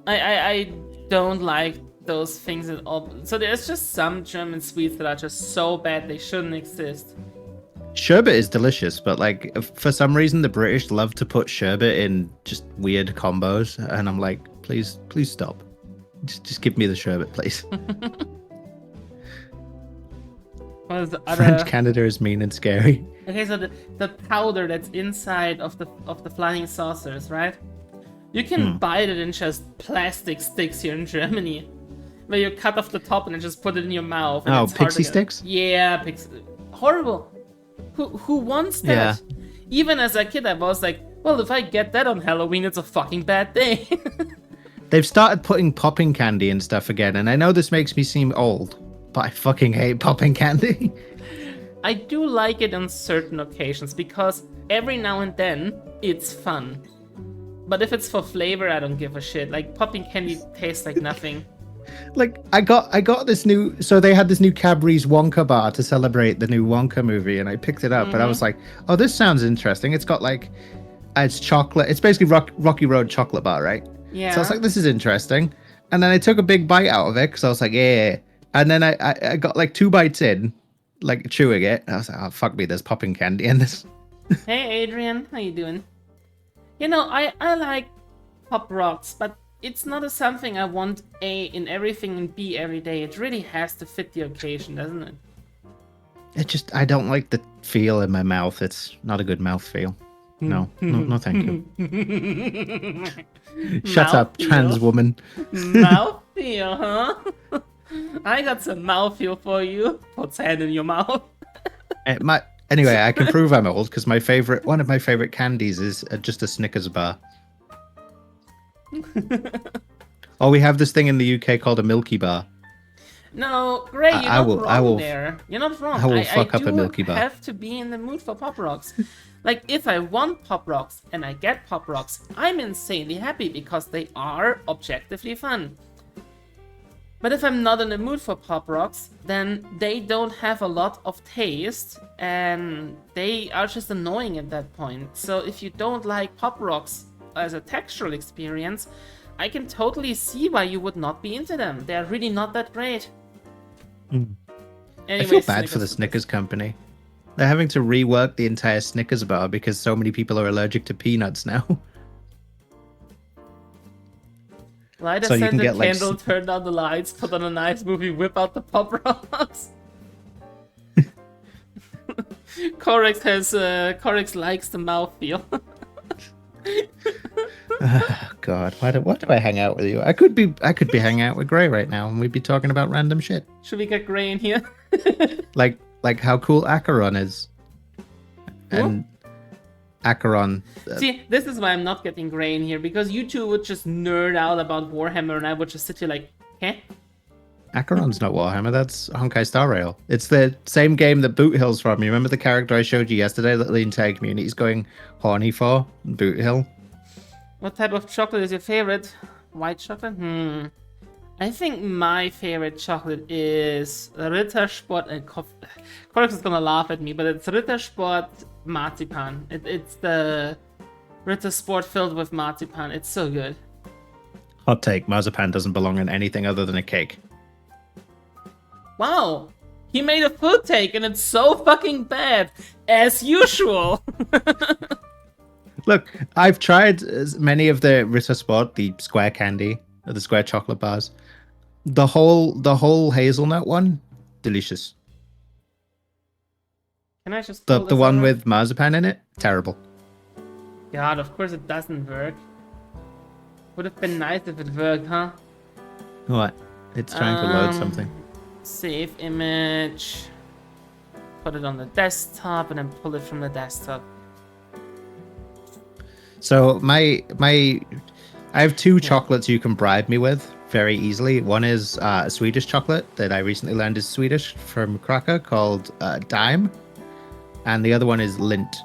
I don't like those things at all. So there's just some German sweets that are just so bad they shouldn't exist. Sherbet is delicious, but like for some reason the British love to put sherbet in just weird combos, and I'm like, please stop. Just give me the sherbet, please. What is the other... French Canada is mean and scary. Okay, so the powder that's inside of the flying saucers, right? You can buy it in just plastic sticks here in Germany, where you cut off the top and then just put it in your mouth. Oh, pixie sticks? Yeah, horrible. Who wants that? Yeah. Even as a kid, I was like, well, if I get that on Halloween, it's a fucking bad day. They've started putting popping candy and stuff again, and I know this makes me seem old, but I fucking hate popping candy. I do like it on certain occasions, because every now and then, it's fun. But if it's for flavor, I don't give a shit. Like, popping candy tastes like nothing. Like, I got this new... So they had this new Cadbury's Wonka bar to celebrate the new Wonka movie, and I picked it up, and I was like, oh, this sounds interesting. It's got, like... It's chocolate. It's basically Rocky Road chocolate bar, right? Yeah. So I was like, this is interesting. And then I took a big bite out of it, because I was like, yeah. And then I got, like, 2 bites in, like, chewing it. And I was like, oh, fuck me, there's popping candy in this. Hey, Adrian. How you doing? You know, I like Pop Rocks, but it's not something I want A in everything and B every day. It really has to fit the occasion, doesn't it? I don't like the feel in my mouth. It's not a good mouth feel. No, thank you. Shut up, trans woman. Mouth feel, huh? I got some mouth feel for you. Put hand in your mouth. Anyway, I can prove I'm old because one of my favorite candies is just a Snickers bar. Oh, we have this thing in the UK called a Milky Bar. No, Gray, you're not wrong there. You're not wrong. I will fuck up a Milky Bar. I have to be in the mood for Pop Rocks. Like, if I want Pop Rocks and I get Pop Rocks, I'm insanely happy because they are objectively fun. But if I'm not in the mood for Pop Rocks, then they don't have a lot of taste and they are just annoying at that point. So if you don't like Pop Rocks as a textural experience, I can totally see why you would not be into them. They're really not that great. Anyway, I feel bad for the Snickers company. They're having to rework the entire Snickers bar because so many people are allergic to peanuts now. Light a scented candle, turn down the lights, put on a nice movie, whip out the Pop Rocks. Corax likes the mouthfeel. Oh, God, why do I hang out with you? I could be hanging out with Gray right now, and we'd be talking about random shit. Should we get Gray in here? like how cool Acheron is, and Acheron. See, this is why I'm not getting Gray in here, because you two would just nerd out about Warhammer, and I would just sit here like, heh? Acheron's not Warhammer, that's Honkai Star Rail. It's the same game that Boot Hill's from. You remember the character I showed you yesterday that the entire community's going horny for? Boot Hill. What type of chocolate is your favorite? White chocolate? I think my favorite chocolate is Rittersport and Corax is gonna laugh at me, but it's Rittersport Marzipan. It's the Rittersport filled with marzipan. It's so good. Hot take, marzipan doesn't belong in anything other than a cake. Wow! He made a food take and it's so fucking bad, as usual. Look, I've tried many of the Ritter Sport, the square candy, or the square chocolate bars. The whole hazelnut one, delicious. Can I just The one over? with marzipan in it, terrible. God, of course it doesn't work. Would have been nice if it worked, huh? What? It's trying to load something. Save image. Put it on the desktop and then pull it from the desktop. So I have two chocolates you can bribe me with very easily. One is a Swedish chocolate that I recently learned is Swedish from Krakow called Dime, and the other one is Lint.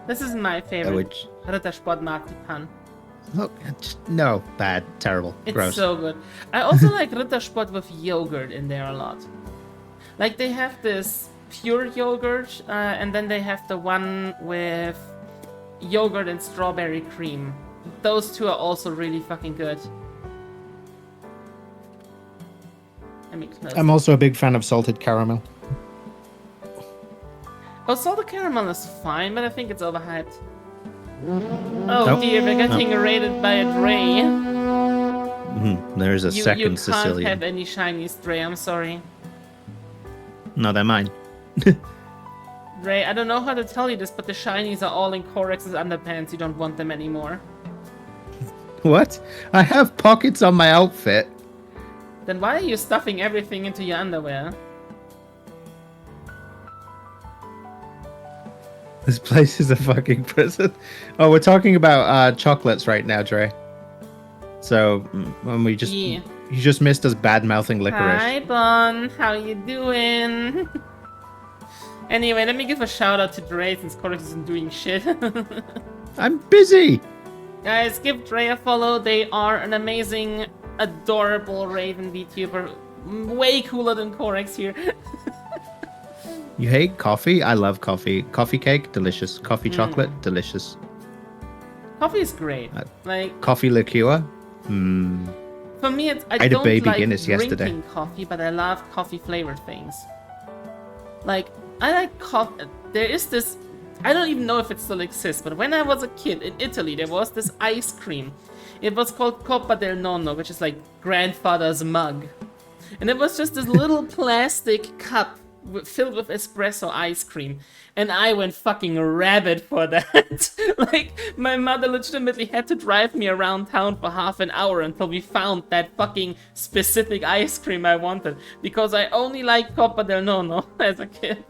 This is my favorite. Rittersport Marzipan. Look, no, bad, terrible, it's gross. So good. I also like Rittersport with yogurt in there a lot. Like they have this pure yogurt, and then they have the one with yogurt and strawberry cream. Those two are also really fucking good. I'm also a big fan of salted caramel. Oh, salted caramel is fine, but I think it's overhyped. Oh dear, we're getting raided by a Dre. There's a second Sicilian. You can't have any shinies, Dre, I'm sorry. No, they're mine. Dre, I don't know how to tell you this, but the shinies are all in Corax's underpants. You don't want them anymore. What? I have pockets on my outfit. Then why are you stuffing everything into your underwear? This place is a fucking prison. Oh, we're talking about chocolates right now, Dre. So when you just missed us bad mouthing licorice. Hi, Bon. How you doing? Anyway, let me give a shout out to Dre since Corax isn't doing shit. I'm busy. Guys, give Dre a follow. They are an amazing, adorable Raven VTuber. Way cooler than Corax here. You hate coffee? I love coffee. Coffee cake, delicious. Coffee chocolate, delicious. Coffee is great. Like coffee liqueur. For me, I had don't a baby like Guinness drinking yesterday. coffee, but I love coffee flavored things. Like I like coffee. There is this. I don't even know if it still exists, but when I was a kid in Italy, there was this ice cream. It was called Coppa del Nonno, which is like grandfather's mug, and it was just this little plastic cup filled with espresso ice cream, and I went fucking rabid for that. Like, my mother legitimately had to drive me around town for half an hour until we found that fucking specific ice cream I wanted, because I only liked Coppa del Nonno as a kid.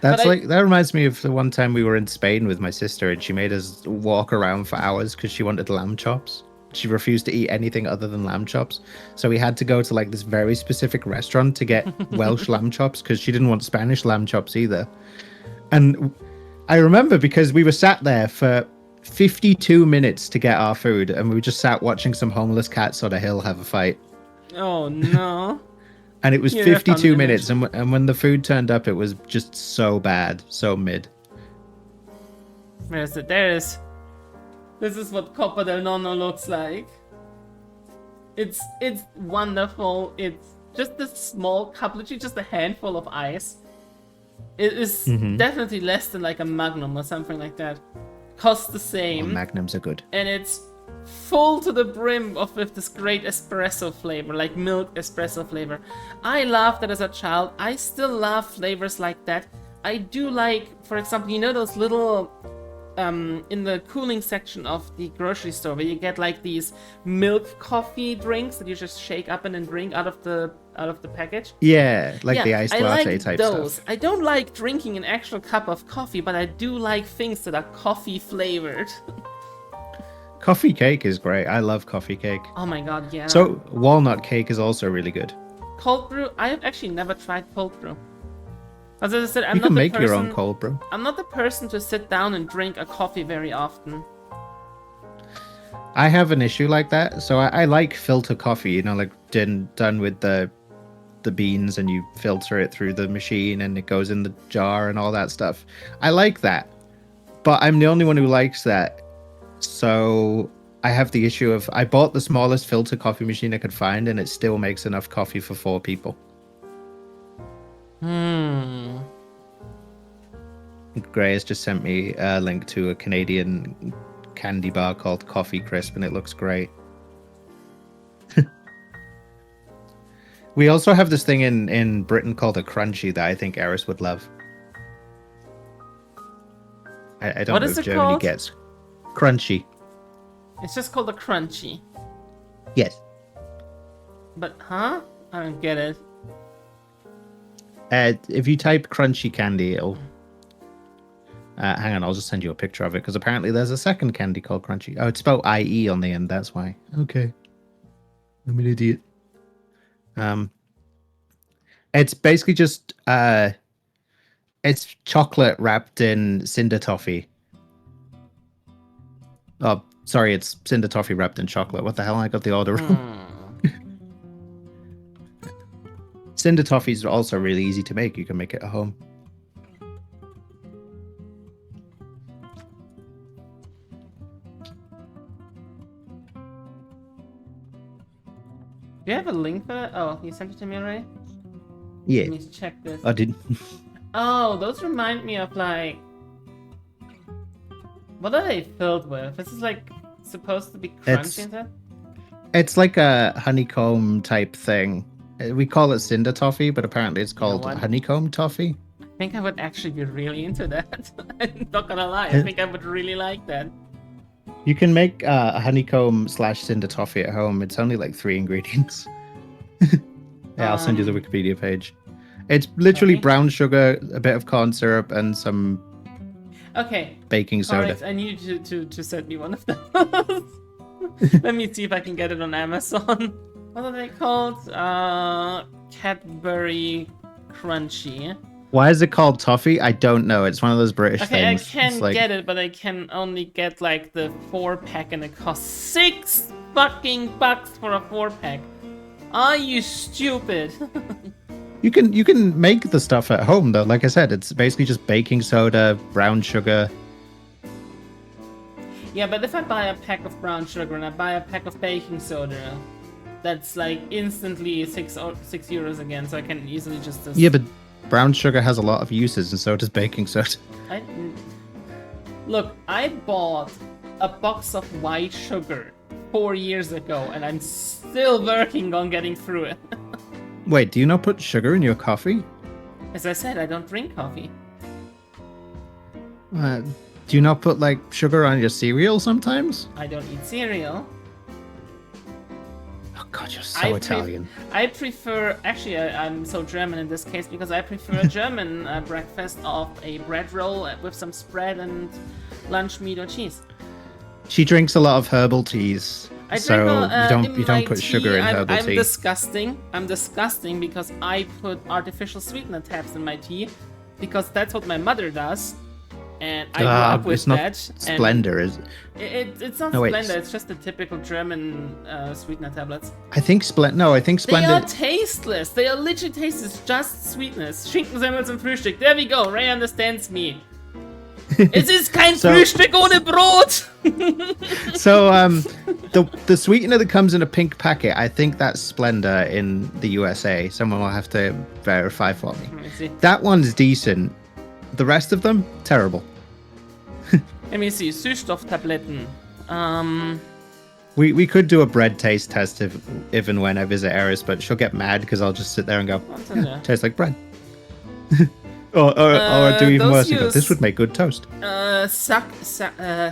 That reminds me of the one time we were in Spain with my sister and she made us walk around for hours because she wanted lamb chops. She refused to eat anything other than lamb chops. So we had to go to like this very specific restaurant to get Welsh lamb chops because she didn't want Spanish lamb chops either. And I remember because we were sat there for 52 minutes to get our food and we just sat watching some homeless cats on a hill have a fight. Oh no. And it was 52 minutes and when the food turned up it was just so bad, so mid. Where is it? There it is. This is what Coppa del Nonno looks like. It's wonderful. It's just a small cup, literally just a handful of ice. It is definitely less than like a Magnum or something like that. Costs the same. Oh, Magnums are good. And it's full to the brim with this great espresso flavor, like milk espresso flavor. I loved it as a child. I still love flavors like that. I do like, for example, you know those little in the cooling section of the grocery store where you get like these milk coffee drinks that you just shake up and then drink out of the package. Yeah, like the iced latte like type those. stuff. I don't like drinking an actual cup of coffee, but I do like things that are coffee flavored. Coffee cake is great. I love coffee cake. Oh my god, yeah. So walnut cake is also really good. Cold brew? I've actually never tried cold brew. As I said, You can make your own cold brew. I'm not the person to sit down and drink a coffee very often. I have an issue like that. So I like filter coffee, you know, like done with the beans and you filter it through the machine and it goes in the jar and all that stuff. I like that. But I'm the only one who likes that. So I have the issue of I bought the smallest filter coffee machine I could find and it still makes enough coffee for 4 people. Gray has just sent me a link to a Canadian candy bar called Coffee Crisp, and it looks great. We also have this thing in Britain called a Crunchy that I think Eris would love. I don't know if Germany gets Crunchy. It's just called a Crunchy. Yes. But, huh? I don't get it. If you type Crunchy candy, it'll... hang on, I'll just send you a picture of it, because apparently there's a second candy called Crunchy. Oh, it's spelled IE on the end, that's why. Okay. I'm an idiot. It's basically just... it's chocolate wrapped in Cinder Toffee. Oh, sorry, it's Cinder Toffee wrapped in chocolate. What the hell? I got the order wrong. Cinder Toffees are also really easy to make. You can make it at home. Do you have a link for that? Oh, you sent it to me already? Yeah. I need to check this. I didn't. Oh, those remind me of like... What are they filled with? This is like supposed to be crunchy and stuff? It's like a honeycomb type thing. We call it Cinder Toffee, but apparently it's called honeycomb toffee. I think I would actually be really into that. I'm not gonna lie, I think I would really like that. You can make a honeycomb / Cinder Toffee at home. It's only like 3 ingredients. Yeah, I'll send you the Wikipedia page. It's literally brown sugar, a bit of corn syrup, and some baking soda. Correct. I need you to send me one of those. Let me see if I can get it on Amazon. What are they called? Cadbury Crunchy. Why is it called toffee? I don't know. It's one of those British things. I can get it, but I can only get like the 4-pack, and it costs $6 fucking for a 4-pack. Are you stupid? You can make the stuff at home though. Like I said, it's basically just baking soda, brown sugar. Yeah, but if I buy a pack of brown sugar and I buy a pack of baking soda, that's like instantly 6 euros again. So I can easily just. Yeah, but brown sugar has a lot of uses, and so does baking soda. Look, I bought a box of white sugar 4 years ago, and I'm still working on getting through it. Wait, do you not put sugar in your coffee? As I said, I don't drink coffee. Do you not put like sugar on your cereal sometimes? I don't eat cereal. Oh god, you're so Italian. I prefer, actually I'm so German in this case, because I prefer a German breakfast of a bread roll with some spread and lunch meat or cheese. She drinks a lot of herbal teas. So you don't put sugar in herbal tea. I'm disgusting because I put artificial sweetener tabs in my tea, because that's what my mother does, and I grew up with that. It's not Splendor, is it? It's not Splendor. It's just the typical German sweetener tablets. I think Splendor. They are tasteless. They are literally tasteless. Just sweetness. Schinken, Semmel zum Frühstück. There we go. Ray understands me. Es ist kein Frühstück ohne Brot. So the sweetener that comes in a pink packet, I think that's Splendor in the USA. Someone will have to verify for me. Let me see. That one's decent. The rest of them, terrible. Let me see. Süßstofftabletten. We could do a bread taste test if and when I visit Eris, but she'll get mad because I'll just sit there and go, yeah, tastes like bread. Or do even worse, this would make good toast. Saccharin?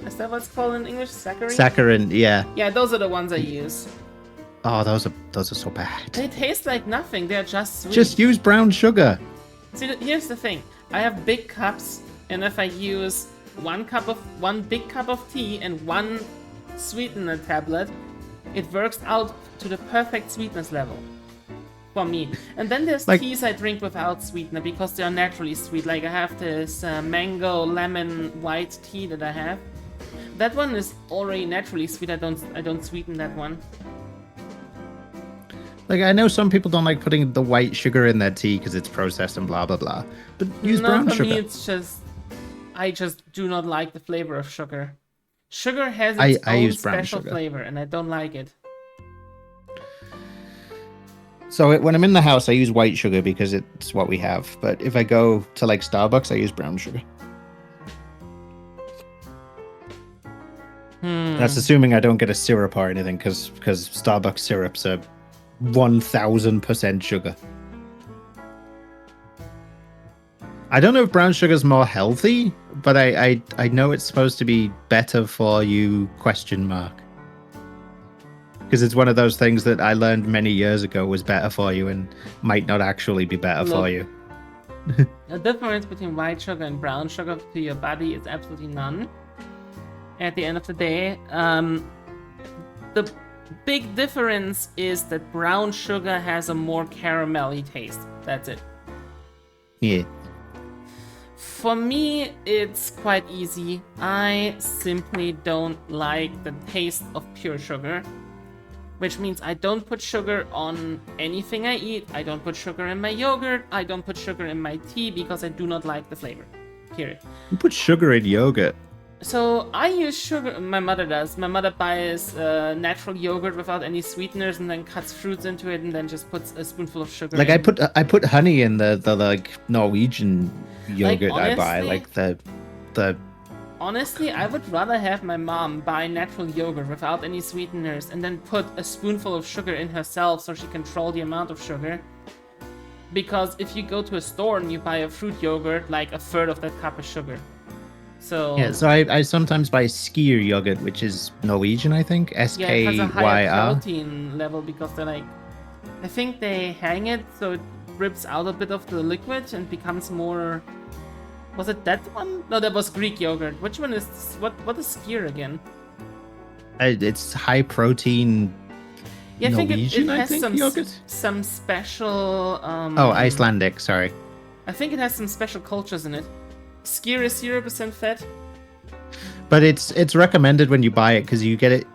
Is that what it's called in English? Saccharin? Saccharin, yeah. Yeah, those are the ones I use. Oh, those are so bad. They taste like nothing. They're just sweet. Just use brown sugar. See, here's the thing. I have big cups, and if I use one big cup of tea and 1 sweetener tablet, it works out to the perfect sweetness level for me. And then there's teas I drink without sweetener because they are naturally sweet. Like I have this mango lemon white tea that I have. That one is already naturally sweet. I don't sweeten that one. Like, I know some people don't like putting the white sugar in their tea because it's processed and blah blah blah. But use brown sugar. For me, it's just I just do not like the flavor of sugar. Sugar has its own special flavor, and I don't like it. So when I'm in the house, I use white sugar because it's what we have. But if I go to like Starbucks, I use brown sugar. That's assuming I don't get a syrup or anything, because Starbucks syrups are 1000% sugar. I don't know if brown sugar is more healthy, but I know it's supposed to be better for you, ? Because it's one of those things that I learned many years ago was better for you and might not actually be better for you. The difference between white sugar and brown sugar to your body is absolutely none. At the end of the day, the big difference is that brown sugar has a more caramelly taste. That's it. Yeah. For me, it's quite easy. I simply don't like the taste of pure sugar. Which means I don't put sugar on anything I eat. I don't put sugar in my yogurt. I don't put sugar in my tea because I do not like the flavor. Period. You put sugar in yogurt. So I use sugar. My mother does. My mother buys natural yogurt without any sweeteners and then cuts fruits into it and then just puts a spoonful of sugar. Like in. I put honey in the like Norwegian yogurt honestly, I buy. Like the. Honestly, I would rather have my mom buy natural yogurt without any sweeteners and then put a spoonful of sugar in herself so she control the amount of sugar. Because if you go to a store and you buy a fruit yogurt, like a third of that cup is sugar. So yeah, so I sometimes buy skyr yogurt, which is Norwegian, I think. SKYR. Yeah, it has a higher protein level because they're like, I think they hang it so it rips out a bit of the liquid and becomes more. Was it that one? No, that was Greek yogurt. Which one is what is skyr again? It's high protein. Yeah, I think Norwegian, it has yogurt? some special. Oh, Icelandic. Sorry. I think it has some special cultures in it. Skyr is 0% fat. But it's recommended when you buy it because you get it.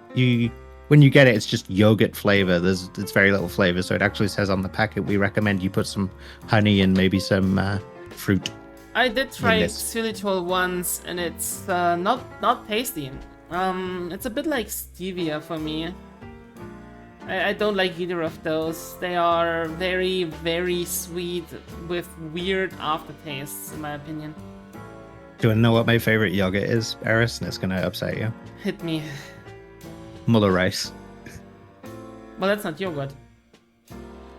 When you get it, it's just yogurt flavor. It's very little flavor, so it actually says on the packet we recommend you put some honey and maybe some fruit. I did try xylitol once, and it's not tasty. It's a bit like stevia for me. I don't like either of those. They are very, very sweet with weird aftertastes, in my opinion. Do you want to know what my favorite yogurt is, Eris? And it's going to upset you. Hit me. Muller rice. Well, that's not yogurt.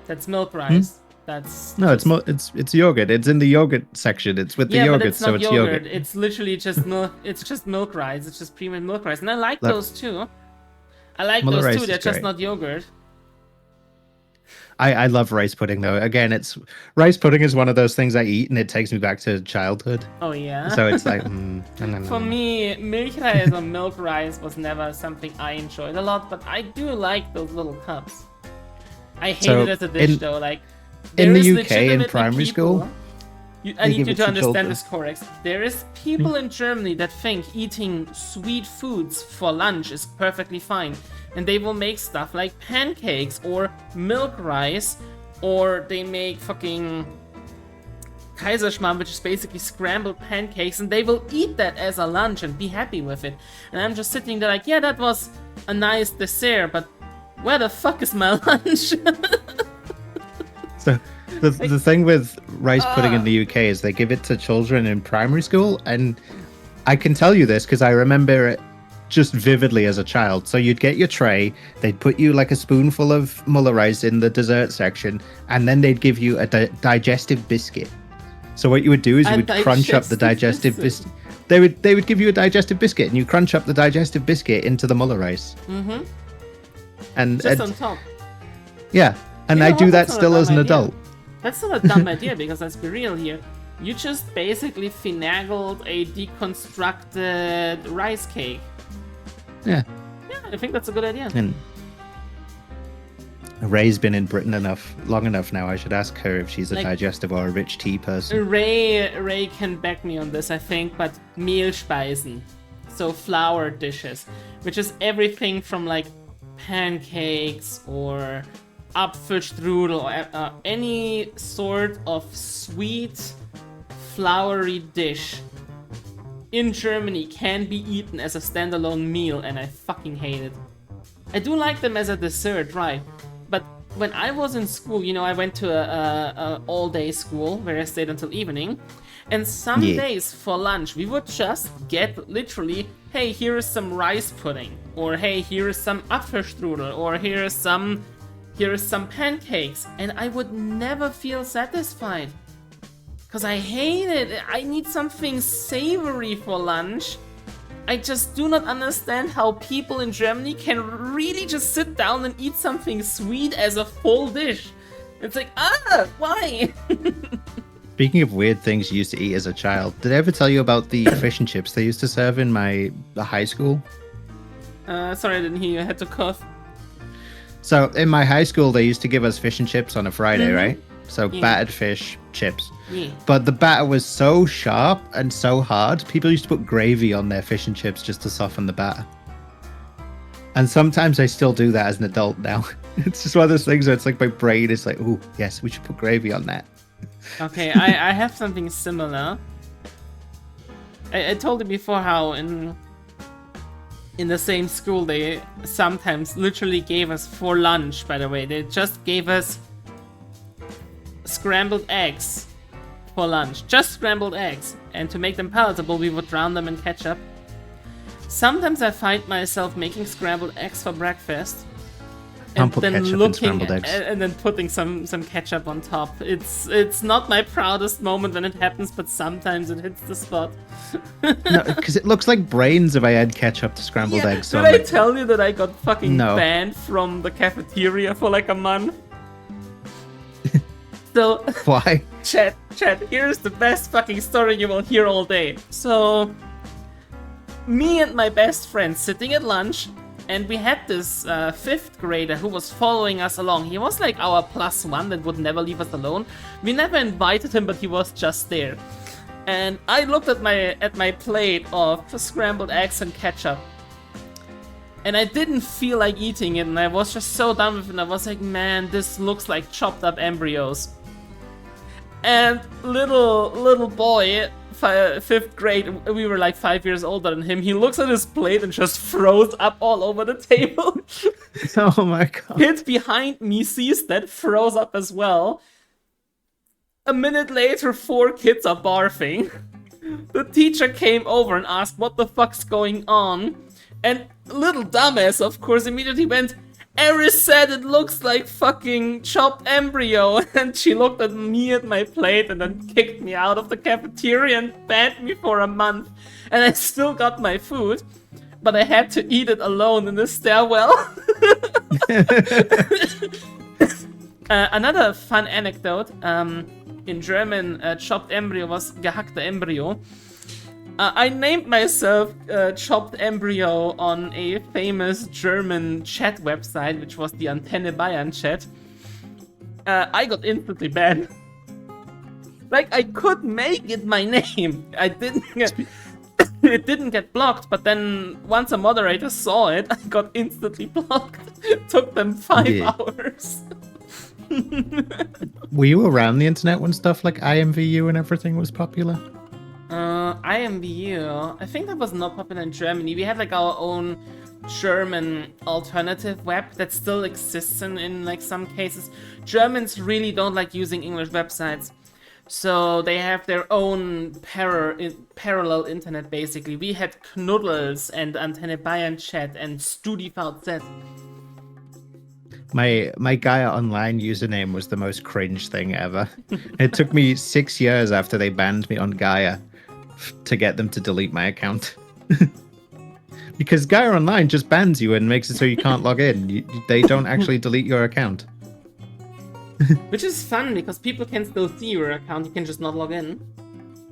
That's milk rice. That's it's yogurt. It's in the yogurt section. It's with the yogurt, but it's not so it's yogurt. It's literally just milk. It's just milk rice. It's just premium milk rice, and I like those too. I like Muller those too. They're just great. Great. Not yogurt. I love rice pudding though. Again, rice pudding is one of those things I eat and it takes me back to childhood. Oh yeah. So it's like For me, milk rice or milk rice was never something I enjoyed a lot, but I do like those little cups. I hate it as a dish though. Like in the UK in primary school. I need you to understand this, Corax. There is people in Germany that think eating sweet foods for lunch is perfectly fine. And they will make stuff like pancakes or milk rice, or they make fucking Kaiserschmarrn, which is basically scrambled pancakes, and they will eat that as a lunch and be happy with it. And I'm just sitting there like, yeah, that was a nice dessert, but where the fuck is my lunch? So the thing with rice pudding in the UK is they give it to children in primary school, and I can tell you this because I remember it just vividly as a child. So you'd get your tray, they'd put you like a spoonful of Muller rice in the dessert section, and then they'd give you a digestive biscuit. So what you would do is you would crunch up the digestive biscuit. They would give you a digestive biscuit, and you crunch up the digestive biscuit into the Muller rice. Mm-hmm. And just on top. Yeah, and I do that still as an adult. That's not a dumb idea, because let's be real here. You just basically finagled a deconstructed rice cake. Yeah. Yeah, I think that's a good idea. And Ray's been in Britain long enough now. I should ask her if she's a digestive or a rich tea person. Ray can back me on this, I think, but Mehlspeisen, so flour dishes, which is everything from like pancakes or Apfelstrudel or any sort of sweet, floury dish in Germany can be eaten as a standalone meal, and I fucking hate it. I do like them as a dessert, right? But when I was in school, I went to a all-day school where I stayed until evening. And some days for lunch, we would just get literally, hey, here is some rice pudding. Or hey, here is some Apfelstrudel. Or here is some pancakes. And I would never feel satisfied. Because I hate it. I need something savory for lunch. I just do not understand how people in Germany can really just sit down and eat something sweet as a full dish. It's like, why? Speaking of weird things you used to eat as a child, did I ever tell you about the fish and chips they used to serve in the high school? Sorry, I didn't hear you. I had to cough. So in my high school, they used to give us fish and chips on a Friday, right? So battered fish, chips. Yeah. But the batter was so sharp and so hard, people used to put gravy on their fish and chips just to soften the batter. And sometimes I still do that as an adult now. It's just one of those things where it's like my brain is like, oh, yes, we should put gravy on that. Okay, I have something similar. I told you before how in the same school they sometimes literally gave us for lunch, by the way. They just gave us scrambled eggs for lunch. Just scrambled eggs. And to make them palatable, we would drown them in ketchup. Sometimes I find myself making scrambled eggs for breakfast. And then looking and then putting some ketchup on top. It's not my proudest moment when it happens, but sometimes it hits the spot. No, because it looks like brains if I add ketchup to scrambled eggs. So did I tell you that I got fucking banned from the cafeteria for like a month? So why? Chat, here's the best fucking story you will hear all day. So me and my best friend sitting at lunch. And we had this 5th grader who was following us along. He was like our +1 that would never leave us alone. We never invited him, but he was just there. And I looked at my plate of scrambled eggs and ketchup. And I didn't feel like eating it, and I was just so done with it. And I was like, man, this looks like chopped up embryos. And little boy, 5th grade, we were like 5 years older than him. He looks at his plate and just throws up all over the table. Oh my god. Kid behind me sees that, throws up as well. A minute later, 4 kids are barfing. The teacher came over and asked what the fuck's going on. And little dumbass, of course, immediately went, Eris said it looks like fucking chopped embryo. And she looked at me at my plate and then kicked me out of the cafeteria and banned me for a month. And I still got my food, but I had to eat it alone in the stairwell. Another fun anecdote. In German, chopped embryo was gehackte Embryo. I named myself Chopped Embryo on a famous German chat website, which was the Antenne Bayern chat. I got instantly banned. Like, I could make it my name. I didn't get... It didn't get blocked, but then once a moderator saw it, I got instantly blocked. It took them 5 hours. Were you around the internet when stuff like IMVU and everything was popular? IMVU, I think that was not popular in Germany. We had like our own German alternative web that still exists in like some cases. Germans really don't like using English websites. So they have their own parallel internet basically. We had Knuddels and Antenne Bayern chat and StudiVZ. My Gaia Online username was the most cringe thing ever. It took me 6 years after they banned me on Gaia to get them to delete my account. Because Gaia Online just bans you and makes it so you can't log in. They don't actually delete your account. Which is fun because people can still see your account, you can just not log in.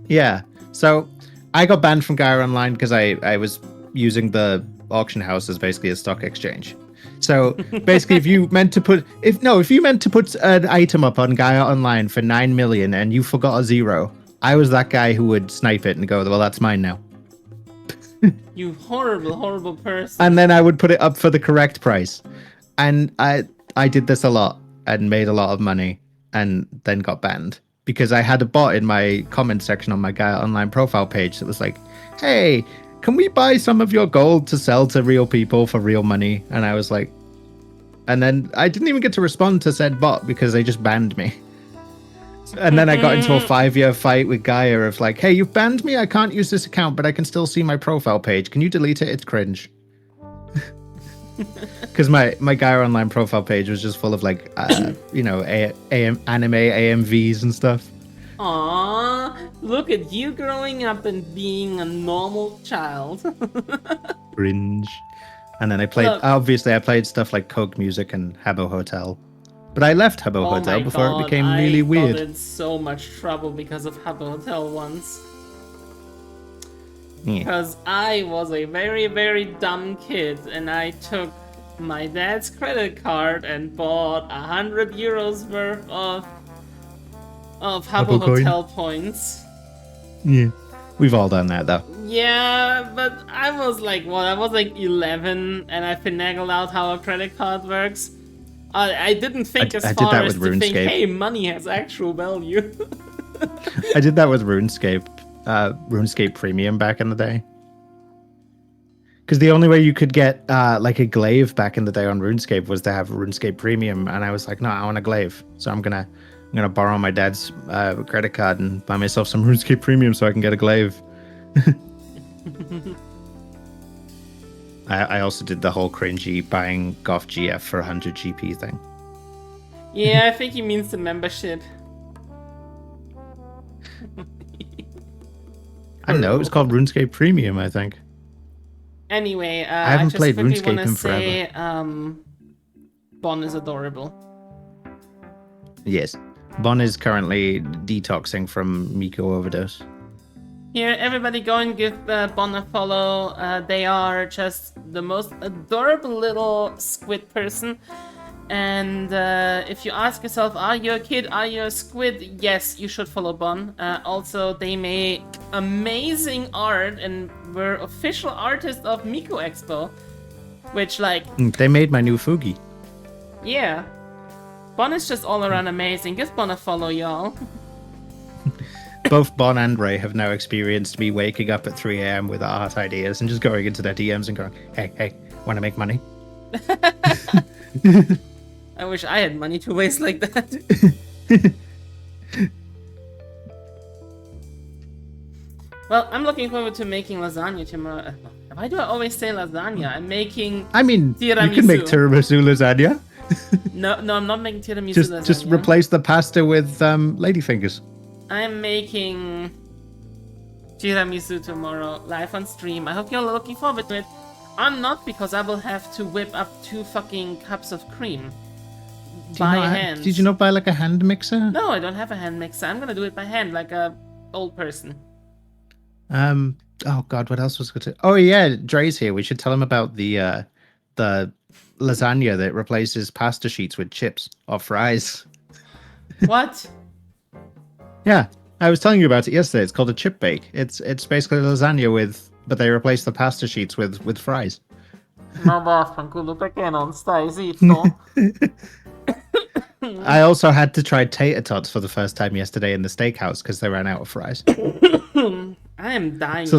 Yeah, so I got banned from Gaia Online because I was using the auction house as basically a stock exchange. So basically, if you meant to put an item up on Gaia Online for 9 million and you forgot a 0, I was that guy who would snipe it and go, well, that's mine now. You horrible, horrible person. And then I would put it up for the correct price. And I did this a lot and made a lot of money and then got banned because I had a bot in my comment section on my Gaia Online profile page that was like, hey, can we buy some of your gold to sell to real people for real money? And I was like, And then I didn't even get to respond to said bot because they just banned me. And then I got into a 5-year fight with Gaia of like, hey, you've banned me. I can't use this account, but I can still see my profile page. Can you delete it? It's cringe. Because my Gaia Online profile page was just full of like, anime AMVs and stuff. Aww, look at you growing up and being a normal child. Cringe. And then I played stuff like Coke Music and Habbo Hotel. But I left Habbo Hotel before it became really weird. I got in so much trouble because of Habbo Hotel once. Because I was a very, very dumb kid and I took my dad's credit card and bought 100 euros worth of Habbo Hotel points. Yeah, we've all done that though. Yeah, but I was like, I was like 11 and I finagled out how a credit card works. I didn't think as far as to think, hey, money has actual value. I did that with RuneScape Premium back in the day. Because the only way you could get like a glaive back in the day on RuneScape was to have RuneScape Premium, and I was like, no, I want a glaive, so I'm gonna borrow my dad's credit card and buy myself some RuneScape Premium so I can get a glaive. I also did the whole cringy buying Goth GF for 100 GP thing. Yeah, I think he means the membership. I don't know, it was called RuneScape Premium, I think. Anyway, I haven't played RuneScape in forever. Bon is adorable. Yes. Bon is currently detoxing from Miko overdose. Here, everybody go and give Bon a follow. They are just the most adorable little squid person. And if you ask yourself, are you a kid, are you a squid? Yes, you should follow Bon. Also, they make amazing art and were official artists of Miko Expo. Which, like... They made my new Fugi. Yeah. Bon is just all around amazing. Give Bon a follow, y'all. Both Bon and Ray have now experienced me waking up at 3 a.m. with art ideas and just going into their DMs and going, hey, want to make money? I wish I had money to waste like that. Well, I'm looking forward to making lasagna tomorrow. Why do I always say lasagna? I'm making tiramisu. You can make tiramisu lasagna. No, I'm not making tiramisu lasagna. Just replace the pasta with ladyfingers. I'm making tiramisu tomorrow, live on stream. I hope you're looking forward to it. I'm not, because I will have to whip up 2 fucking cups of cream by hand. Did you not buy like a hand mixer? No, I don't have a hand mixer. I'm gonna do it by hand, like a old person. Oh god, what else was going to? Oh yeah, Dre's here. We should tell him about the lasagna that replaces pasta sheets with chips or fries. What? Yeah, I was telling you about it yesterday. It's called a chip bake. It's basically lasagna but they replace the pasta sheets with fries. I also had to try tater tots for the first time yesterday in the steakhouse because they ran out of fries. I am dying. So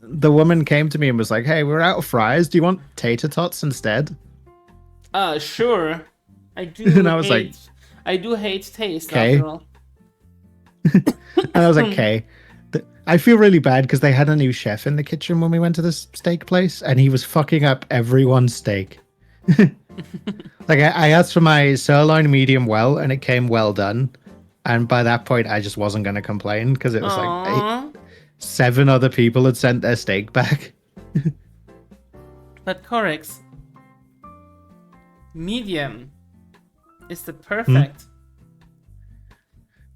the woman came to me and was like, "Hey, we're out of fries. Do you want tater tots instead?" Sure. I do. And I was like, I do hate taste. Okay. After all. And I was like, "Okay." I feel really bad because they had a new chef in the kitchen when we went to this steak place, and he was fucking up everyone's steak. Like I asked for my sirloin medium well, and it came well done. And by that point, I just wasn't going to complain because it was like 7 other people had sent their steak back. But Corax, medium is the perfect.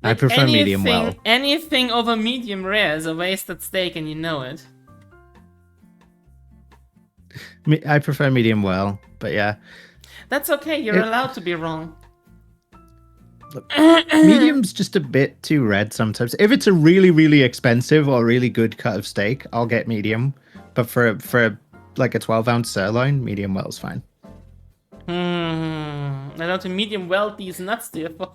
I prefer medium well. Anything over medium rare is a wasted steak, and you know it. I prefer medium well, but yeah. That's okay, you're allowed to be wrong. Look, medium's just a bit too red sometimes. If it's a really, really expensive or really good cut of steak, I'll get medium. But for like a 12-ounce sirloin, medium well is fine. I know to medium well these nuts, therefore.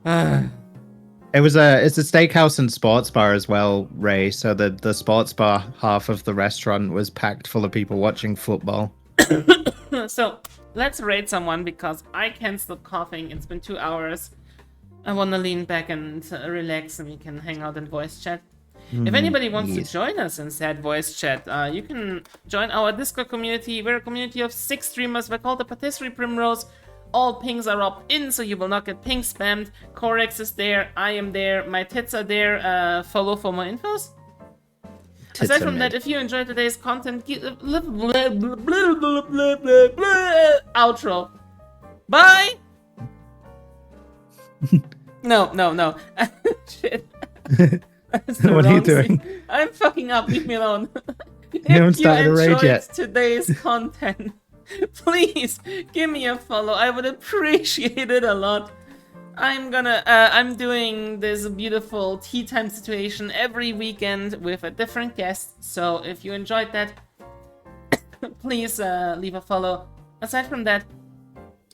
It's a steakhouse and sports bar as well, Ray. So the sports bar half of the restaurant was packed full of people watching football. So let's raid someone because I can't stop coughing. It's been 2 hours. I want to lean back and relax, and we can hang out in voice chat. If anybody wants to join us in said voice chat, you can join our Discord community. We're a community of 6 streamers. We're called the Patisserie Primrose. All pings are opt-in, so you will not get ping spammed. Corax is there. I am there. My tits are there. Follow for more infos. Aside from that, if you enjoyed today's content, outro. Bye! No. Shit. What are you doing? I'm fucking up. Leave me alone. You haven't started a raid yet. Today's content, please give me a follow. I would appreciate it a lot. I'm doing this beautiful tea time situation every weekend with a different guest. So if you enjoyed that, please leave a follow. Aside from that,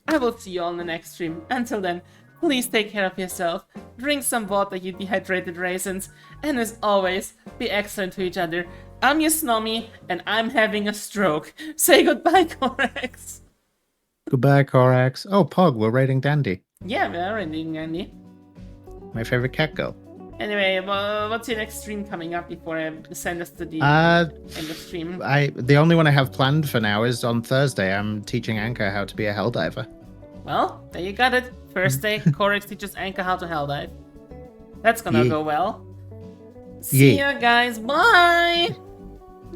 I will see you all in the next stream. Until then, please take care of yourself, drink some water, you dehydrated raisins, and as always, be excellent to each other. I'm your Snommy, and I'm having a stroke. Say goodbye, Corax. Goodbye, Corax. Oh, Pog, we're raiding Dandy. Yeah, we're raiding Dandy. My favorite cat girl. Anyway, what's your next stream coming up before I send us to the end of stream? The only one I have planned for now is on Thursday. I'm teaching Anka how to be a helldiver. Well, there you got it. First day, Corax teaches Anka how to helldive. That's gonna go well. See ya, guys. Bye!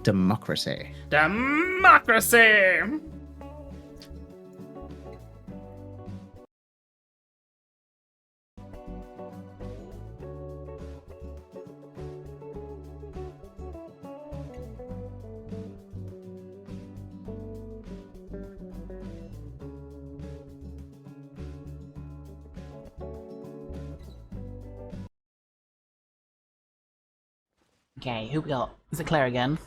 Democracy. Democracy! Okay, who we got? Is it Claire again?